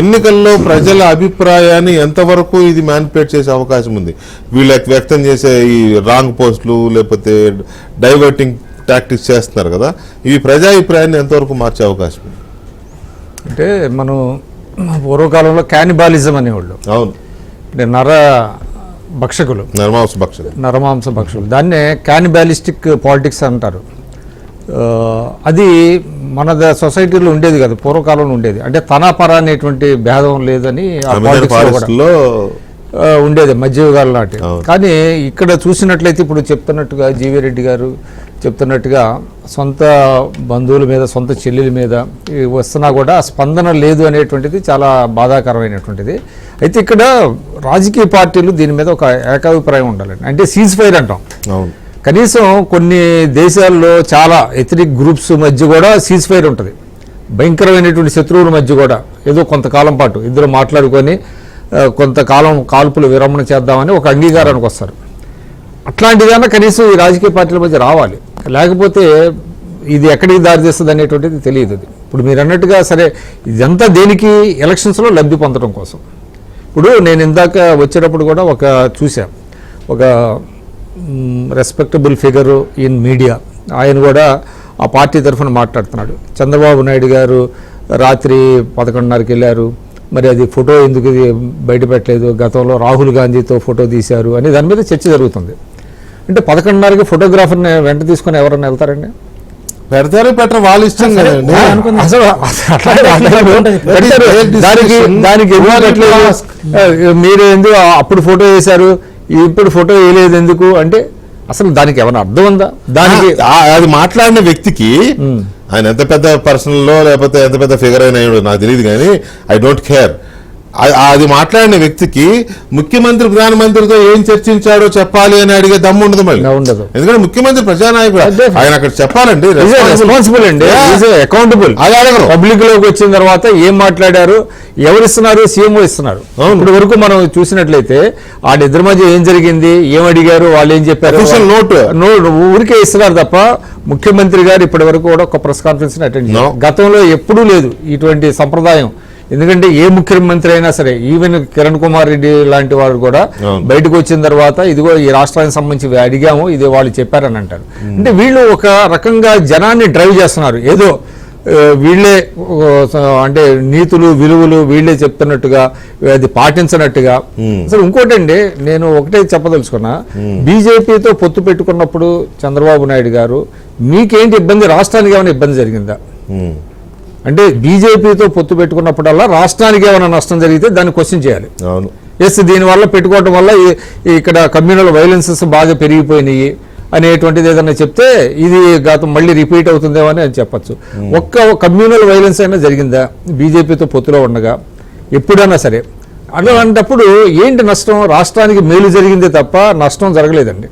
ఎన్నికల్లో ప్రజల అభిప్రాయాన్ని ఎంతవరకు ఇది మ్యానిపులేట్ చేసే అవకాశం ఉంది, వీళ్ళకి వ్యక్తం చేసే ఈ రాంగ్ పోస్టులు లేకపోతే డైవర్టింగ్ టాక్టిక్స్ చేస్తున్నారు కదా, ఇవి ప్రజాభిప్రాయాన్ని ఎంతవరకు మార్చే అవకాశం ఉంది? అంటే మనం పూర్వకాలంలో క్యానిబాలిజం అనేవాళ్ళు. అవును, అంటే భక్షకులు, నరమాంస భక్షకులు, దాన్నే క్యానిబాలిస్టిక్ పాలిటిక్స్ అంటారు. అది మన సొసైటీలో ఉండేది కదా, పూర్వకాలంలో ఉండేది. అంటే తన పర అనేటువంటి భేదం లేదని ఉండేది మధ్యయుగాల నాటి. కానీ ఇక్కడ చూసినట్లయితే ఇప్పుడు చెప్తున్నట్టుగా జీవీ రెడ్డి గారు చెప్తున్నట్టుగా సొంత బంధువుల మీద, సొంత చెల్లెల మీద వస్తున్నా కూడా స్పందన లేదు అనేటువంటిది చాలా బాధాకరమైనటువంటిది. అయితే ఇక్కడ రాజకీయ పార్టీలు దీని మీద ఒక ఏకాభిప్రాయం ఉండాలండి. అంటే సీజ్ ఫైర్ అంటాం, కనీసం కొన్ని దేశాల్లో చాలా ఎథనిక్ గ్రూప్స్ మధ్య కూడా సీజ్ ఫైర్ ఉంటుంది. భయంకరమైనటువంటి శత్రువుల మధ్య కూడా ఏదో కొంతకాలం పాటు ఇద్దరు మాట్లాడుకొని కొంతకాలం కాల్పులు విరమణ చేద్దామని ఒక అంగీకారానికి వస్తారు. అట్లాంటిదైనా కనీసం ఈ రాజకీయ పార్టీల మధ్య రావాలి, లేకపోతే ఇది ఎక్కడికి దారితీస్తుంది అనేటువంటిది తెలియదు. ఇప్పుడు మీరు అన్నట్టుగా సరే ఇదంతా దేనికి, ఎలక్షన్స్లో లబ్ధి పొందడం కోసం. ఇప్పుడు నేను ఇందాక వచ్చేటప్పుడు కూడా ఒక రెస్పెక్టబుల్ ఫిగరు ఇన్ మీడియా, ఆయన కూడా ఆ పార్టీ తరఫున మాట్లాడుతున్నాడు. చంద్రబాబు నాయుడు గారు రాత్రి 11:30కి వెళ్ళారు, మరి అది ఫోటో ఎందుకు బయట పెట్టలేదు, గతంలో రాహుల్ గాంధీతో ఫోటో తీశారు అని దాని మీద చర్చ జరుగుతుంది. అంటే 11:30కి ఫోటోగ్రాఫర్ని వెంట తీసుకొని ఎవరన్నా వెళ్తారండి? పెడతారు పెట్టరు వాళ్ళ ఇష్టం కదండి. అసలు దానికి మీరు ఎందుకు అప్పుడు ఫోటో వేశారు, ఇప్పుడు ఫోటో వేయలేదు ఎందుకు అంటే అసలు దానికి ఏమైనా అర్థం ఉందా? దానికి అది మాట్లాడిన వ్యక్తికి ఆయన ఎంత పెద్ద పర్సనల్లో లేకపోతే ఎంత పెద్ద ఫిగర్ అయినా నాకు తెలియదు, కానీ ఐ డోంట్ కేర్. అది మాట్లాడిన వ్యక్తికి ముఖ్యమంత్రి ప్రధానమంత్రితో ఏం చర్చించాడో చెప్పాలి అని అడిగే దమ్ము ఉండదు మళ్ళీ. ఉండదు. ఎందుకంటే ముఖ్యమంత్రి ప్రజానాయకుడు, ఆయన అక్కడ చెప్పాలండి, రెస్పాన్సిబుల్ అండి, అకౌంటబుల్. అది అడగరు. పబ్లిక్ లోకి వచ్చిన తర్వాత ఏం మాట్లాడారు, ఎవరిస్తున్నారు, సీఎంఓ ఇస్తున్నారు. ఇప్పుడు వరకు మనం చూసినట్లయితే వాళ్ళిద్దరి మధ్య ఏం జరిగింది, ఏం అడిగారు, వాళ్ళు ఏం చెప్పారు, నోట్ ఊరికే ఇస్తున్నారు తప్ప ముఖ్యమంత్రి గారు ఇప్పటి వరకు కూడా ఒక ప్రెస్ కాన్ఫరెన్స్ అటెండ్ చేశారు. గతంలో ఎప్పుడూ లేదు ఇటువంటి సంప్రదాయం. ఎందుకంటే ఏ ముఖ్యమంత్రి అయినా సరే, ఈవెన్ కిరణ్ కుమార్ రెడ్డి లాంటి వారు కూడా బయటకు వచ్చిన తర్వాత ఇదిగో ఈ రాష్ట్రానికి సంబంధించి అడిగాము, ఇది వాళ్ళు చెప్పారని అంటారు. అంటే వీళ్ళు ఒక రకంగా జనాన్ని డ్రైవ్ చేస్తున్నారు, ఏదో వీళ్ళే అంటే నీతులు విలువలు వీళ్ళే చెప్తున్నట్టుగా, అది పాటించినట్టుగా. అసలు ఇంకోటండి, నేను ఒకటే చెప్పదలుచుకున్నా, బీజేపీతో పొత్తు పెట్టుకున్నప్పుడు చంద్రబాబు నాయుడు గారు మీకేంటి ఇబ్బంది, రాష్ట్రానికి ఏమైనా ఇబ్బంది జరిగిందా? అంటే బీజేపీతో పొత్తు పెట్టుకున్నప్పుడల్లా రాష్ట్రానికి ఏమైనా నష్టం జరిగితే దాన్ని క్వశ్చన్ చేయాలి. ఎస్, దీనివల్ల పెట్టుకోవడం వల్ల ఇక్కడ కమ్యూనల్ వైలెన్సెస్ బాగా పెరిగిపోయినాయి అనేటువంటిది ఏదైనా చెప్తే ఇది గతం మళ్ళీ రిపీట్ అవుతుందేమో అని చెప్పచ్చు. ఒక్క కమ్యూనల్ వైలెన్స్ అయినా జరిగిందా బీజేపీతో పొత్తులో ఉండగా ఎప్పుడైనా సరే? అలాంటప్పుడు ఏంటి నష్టం? రాష్ట్రానికి మేలు జరిగిందే తప్ప నష్టం జరగలేదండి.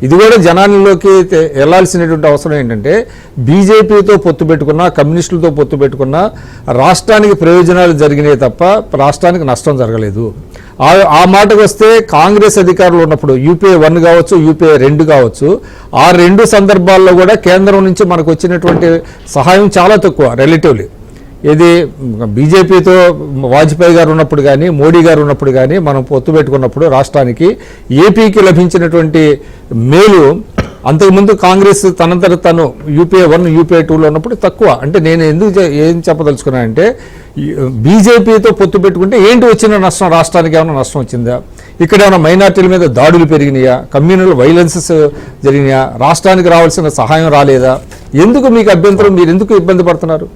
ఇది కూడా జనాల్లోకి వెళ్లాల్సినటువంటి అవసరం ఏంటంటే, బీజేపీతో పొత్తు పెట్టుకున్నా, కమ్యూనిస్టులతో పొత్తు పెట్టుకున్నా రాష్ట్రానికి ప్రయోజనాలు జరిగినాయి తప్ప రాష్ట్రానికి నష్టం జరగలేదు. ఆ మాటకు వస్తే కాంగ్రెస్ అధికారులు ఉన్నప్పుడు యూపీఏ 1 కావచ్చు, యూపీఏ 2 కావచ్చు, ఆ 2 సందర్భాల్లో కూడా కేంద్రం నుంచి మనకు వచ్చినటువంటి సహాయం చాలా తక్కువ రిలేటివ్లీ. ఇది బీజేపీతో వాజ్పేయి గారు ఉన్నప్పుడు కానీ, మోడీ గారు ఉన్నప్పుడు కానీ మనం పొత్తు పెట్టుకున్నప్పుడు రాష్ట్రానికి ఏపీకి లభించినటువంటి మేలు అంతకుముందు కాంగ్రెస్ తనంతట తను యూపీఏ 1, యూపీఏ 2లో ఉన్నప్పుడు తక్కువ. అంటే నేను ఏం చెప్పదలుచుకున్నానంటే, బీజేపీతో పొత్తు పెట్టుకుంటే ఏంటి వచ్చిన నష్టం, రాష్ట్రానికి ఏమైనా నష్టం వచ్చిందా? ఇక్కడ ఏమైనా మైనార్టీల మీద దాడులు పెరిగినాయా, కమ్యూనల్ వైలెన్సెస్ జరిగినాయా, రాష్ట్రానికి రావాల్సిన సహాయం రాలేదా? ఎందుకు మీకు అభ్యంతరం, మీరు ఎందుకు ఇబ్బంది పడుతున్నారు?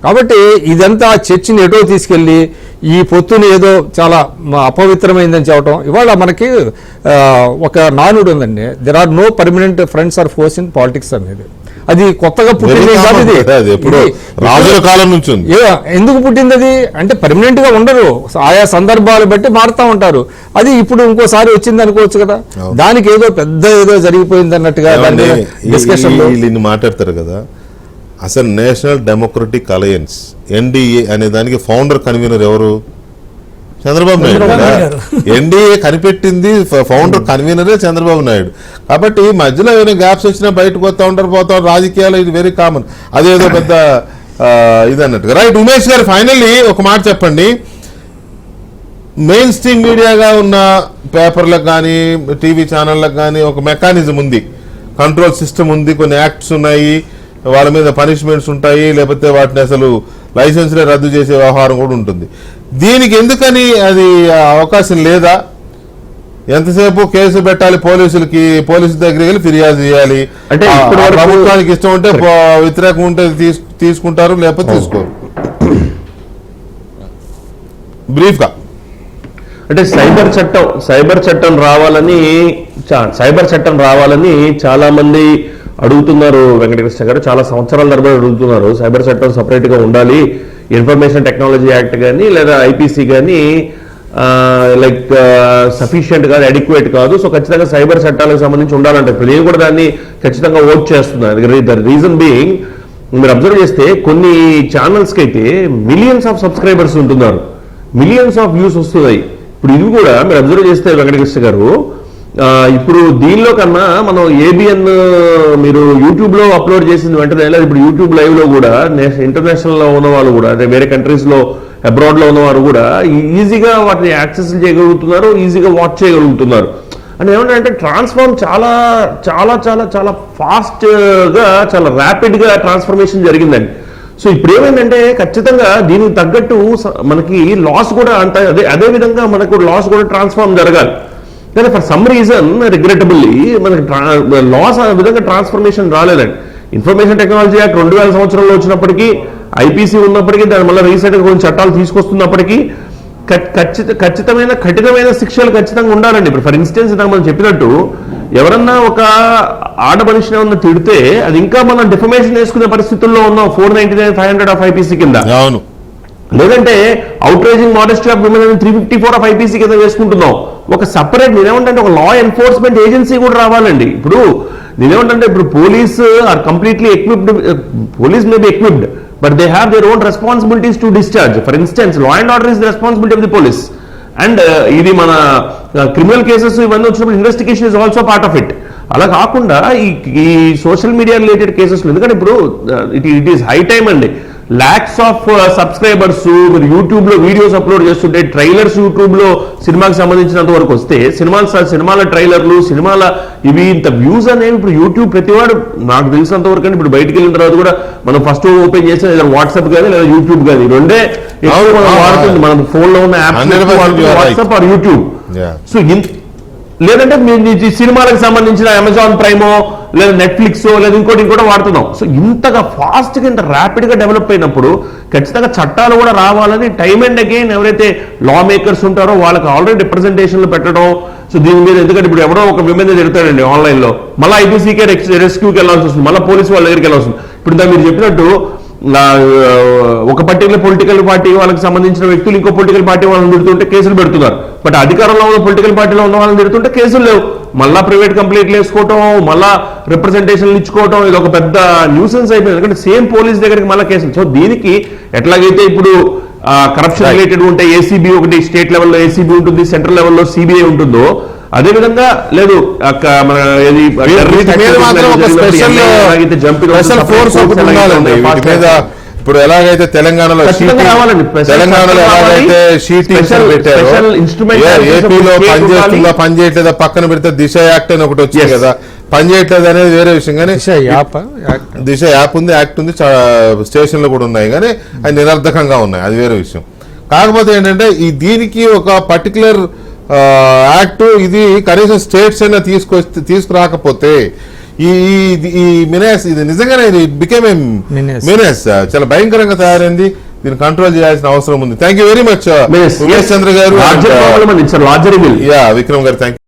కాబట్టి ఇదంతా చర్చని ఎటో తీసుకెళ్లి ఈ పొత్తుని ఏదో చాలా అపవిత్రమైందని చెప్పడం. ఇవాళ మనకి ఒక నానుడు ఉందండి, there are no permanent friends or foes in politics అనేది. అది కొత్తగా పుట్టింది కాదు, ఇది రాజుల కాలం నుంచి ఉంది. ఎందుకు పుట్టింది అది అంటే, పర్మనెంట్ గా ఉండరు, ఆయా సందర్భాలు బట్టి మారుతా ఉంటారు. అది ఇప్పుడు ఇంకోసారి వచ్చింది అనుకోవచ్చు కదా, దానికి ఏదో పెద్ద ఏదో జరిగిపోయింది అన్నట్టుగా డిస్కషన్ మాట్లాడతారు కదా. అసలు నేషనల్ డెమోక్రటిక్ అలయన్స్ ఎన్డీఏ అనే దానికి ఫౌండర్ కన్వీనర్ ఎవరు? చంద్రబాబు నాయుడు. ఎన్డీఏ కనిపెట్టింది, ఫౌండర్ కన్వీనరే చంద్రబాబు నాయుడు. కాబట్టి మధ్యలో ఏమైనా గ్యాప్స్ వచ్చినా బయటకు పోతా ఉంటారు. రాజకీయాలు ఇది వెరీ కామన్, అదేదో పెద్ద ఇది అన్నట్టుగా. రైట్, ఉమేష్ గారు ఫైనల్లీ ఒక మాట చెప్పండి. మెయిన్ స్ట్రీమ్ మీడియాగా ఉన్న పేపర్లకు కానీ, టీవీ ఛానళ్ళకు కానీ ఒక మెకానిజం ఉంది, కంట్రోల్ సిస్టమ్ ఉంది, కొన్ని యాక్ట్స్ ఉన్నాయి, వాళ్ళ మీద పనిష్మెంట్స్ ఉంటాయి, లేకపోతే వాటిని అసలు లైసెన్స్లే రద్దు చేసే వ్యవహారం కూడా ఉంటుంది. దీనికి ఎందుకని అది అవకాశం లేదా? ఎంతసేపు కేసు పెట్టాలి, పోలీసు దగ్గరికి వెళ్ళి ఫిర్యాదు చేయాలి. అంటే ప్రభుత్వానికి ఇష్టం ఉంటే వ్యతిరేకం ఉంటే తీసుకుంటారు, లేకపోతే తీసుకోరు. బ్రీఫ్ గా అంటే సైబర్ చట్టం రావాలని చాలా మంది అడుగుతున్నారు వెంకటకృష్ణ గారు. చాలా సంవత్సరాల తరబడి అడుగుతున్నారు, సైబర్ చట్టం సపరేట్ గా ఉండాలి, ఇన్ఫర్మేషన్ టెక్నాలజీ యాక్ట్ కానీ లేదా ఐపీసీ కానీ లైక్ సఫిషియంట్ కాదు, అడిక్వేట్ కాదు. సో ఖచ్చితంగా సైబర్ చట్టాలకు సంబంధించి ఉండాలంటే నేను కూడా దాన్ని ఖచ్చితంగా ఓట్ చేస్తున్నాను. ద రీజన్ బీయింగ్, మీరు అబ్జర్వ్ చేస్తే కొన్ని ఛానల్స్కి అయితే మిలియన్స్ ఆఫ్ సబ్స్క్రైబర్స్ ఉంటున్నారు, మిలియన్స్ ఆఫ్ వ్యూస్ వస్తున్నాయి. ఇప్పుడు ఇది కూడా మీరు అబ్జర్వ్ చేస్తే వెంకటకృష్ణ గారు, ఇప్పుడు దీనిలో కన్నా మనం ఏబిఎన్ మీరు యూట్యూబ్ లో అప్లోడ్ చేసిన వెంటనే, లేదా ఇప్పుడు యూట్యూబ్ లైవ్ లో కూడా ఇంటర్నేషనల్ లో ఉన్న వాళ్ళు కూడా, అంటే వేరే కంట్రీస్ లో అబ్రాడ్ లో ఉన్నవారు కూడా ఈజీగా వాటిని యాక్సెస్ చేయగలుగుతున్నారు, ఈజీగా వాచ్ చేయగలుగుతున్నారు. అంటే ఏమంటే ట్రాన్స్ఫార్మ్ చాలా చాలా చాలా చాలా ఫాస్ట్గా చాలా ర్యాపిడ్గా ట్రాన్స్ఫర్మేషన్ జరిగిందండి. సో ఇప్పుడు ఏమైందంటే ఖచ్చితంగా దీనికి తగ్గట్టు మనకి లాస్ కూడా అంత అదే విధంగా మనకు లాస్ కూడా ట్రాన్స్ఫార్మ్ జరగాలి. కానీ ఫర్ సమ్ రీజన్ రిగ్రెటబుల్లీ మనకి లాస్ ఆ విధంగా ట్రాన్స్ఫర్మేషన్ రాలేదండి. ఇన్ఫర్మేషన్ టెక్నాలజీ యాక్ట్ 2000 సంవత్సరంలో వచ్చినప్పటికీ, ఐపీసీ ఉన్నప్పటికీ, దాని మళ్ళీ రీసెంట్గా కొన్ని చట్టాలు తీసుకొస్తున్నప్పటికీ కఠినమైన శిక్షలు ఖచ్చితంగా ఉండాలండి. ఇప్పుడు ఫర్ ఇన్స్టెన్స్ నాకు మనం చెప్పినట్టు ఎవరన్నా ఒక ఆడ మనిషిని ఏమన్నా తిడితే అది ఇంకా మనం డిఫమేషన్ వేసుకునే పరిస్థితుల్లో ఉన్నాం 499, 500 ఆఫ్ ఐపీసీ కింద. అవును. లేదంటే outraging modesty of women 354 of IPC కింద వేసుకుంటున్నాం. ఒక సపరేట్ నేనేమంటే ఒక లా ఎన్ఫోర్స్మెంట్ ఏజెన్సీ కూడా రావాలండి. ఇప్పుడు నేనేమంటే ఇప్పుడు police are completely equipped, police may be equipped, but they have their own responsibilities to discharge. For instance, law and order is the responsibility of the police, and ఇది మన క్రిమినల్ కేసెస్ ఇవన్నీ వచ్చినప్పుడు investigation is also part of it. అలా కాకుండా ఈ సోషల్ మీడియా రిలేటెడ్ కేసెస్లో, ఎందుకంటే ఇప్పుడు ఇట్ ఈస్ హై టైమ్ అండి. లాక్స్ ఆఫ్ సబ్స్క్రైబర్స్ మీరు యూట్యూబ్ లో వీడియోస్ అప్లోడ్ చేస్తుంటే, ట్రైలర్స్ యూట్యూబ్ లో సినిమాకి సంబంధించినంత వరకు వస్తే సినిమాల ట్రైలర్లు, సినిమాల ఇవి ఇంత వ్యూస్ అనేవి ఇప్పుడు యూట్యూబ్ ప్రతివాడు నాకు తెలిసినంత వరకు అంటే ఇప్పుడు బయటికి వెళ్ళిన తర్వాత కూడా మనం ఫస్ట్ ఓపెన్ చేస్తే లేదా వాట్సాప్ కానీ లేదా యూట్యూబ్ కానీ రెండే వాడుతుంది. మనం ఫోన్ లో ఉన్న app WhatsApp or YouTube. So లేదంటే సినిమాలకు సంబంధించిన అమెజాన్ ప్రైమో లేదా నెట్ఫ్లిక్స్ లేదా ఇంకోటి వాడుతున్నాం. సో ఇంతగా ఫాస్ట్ గా ఇంత ర్యాపిడ్ గా డెవలప్ అయినప్పుడు ఖచ్చితంగా చట్టాలు కూడా రావాలని టైమ్ అండ్ అగైన్ ఎవరైతే లా మేకర్స్ ఉంటారో వాళ్ళకి ఆల్రెడీ రిప్రజెంటేషన్లు పెట్టడం. సో దీని మీద ఎందుకంటే ఇప్పుడు ఎవరో ఒక విమెన్ తిడతాడండి ఆన్లైన్ లో, మళ్ళీ ఐపీసీకే రెస్క్యూకి వెళ్ళాల్సి వస్తుంది, మళ్ళీ పోలీసు వాళ్ళ దగ్గరికి వెళ్ళాల్సి వస్తుంది. ఇప్పుడు మీరు చెప్పినట్టు ఒక పర్టికులర్ పొలిటికల్ పార్టీ వాళ్ళకి సంబంధించిన వ్యక్తులు ఇంకో పొలిటికల్ పార్టీ వాళ్ళని తిడుతుంటే కేసులు పెడుతున్నారు. బట్ అధికారంలో ఉన్న పొలిటికల్ పార్టీలో ఉన్న వాళ్ళని తిడుతుంటే కేసులు లేవు. మళ్ళా ప్రైవేట్ కంప్లైంట్లు వేసుకోవటం, మళ్ళా రిప్రజెంటేషన్లు ఇచ్చుకోవటం, ఇది ఒక పెద్ద న్యూసెన్స్ అయిపోయింది. ఎందుకంటే సేమ్ పోలీస్ దగ్గరికి మళ్ళీ కేసులు. సో దీనికి ఎట్లాగైతే ఇప్పుడు కరప్షన్ రిలేటెడ్ ఉంటే ఏసీబీ ఒకటి, స్టేట్ లెవెల్లో ఏసీబీ ఉంటుంది, సెంట్రల్ లెవెల్లో సిబిఐ ఉంటుందో అదే విధంగా లేదు మన ఇప్పుడు ఎలాగైతే తెలంగాణలో ఎలాగైతే ఏపీలో పనిచేయట్లేదా పక్కన పెడితే దిశ యాక్ట్ అని ఒకటి వచ్చింది కదా, పనిచేయట్లేదు అనేది వేరే విషయం. కానీ దిశ యాప్ ఉంది, యాక్ట్ ఉంది, స్టేషన్లు కూడా ఉన్నాయి, కానీ అది నిరర్ధకంగా ఉన్నాయి, అది వేరే విషయం. కాకపోతే ఏంటంటే దీనికి ఒక పర్టికులర్ యాక్ట్ ఇది కనీసం స్టేట్స్ అయినా తీసుకురాకపోతే ఈ మినేస్ ఇది నిజంగానే ఇట్ బికేమ్ ఏ మినేస్, చాలా భయంకరంగా తయారైంది. దీన్ని కంట్రోల్ చేయాల్సిన అవసరం ఉంది. Thank you very much Umesh Chandra garu, Vikram గారు, థ్యాంక్ యూ.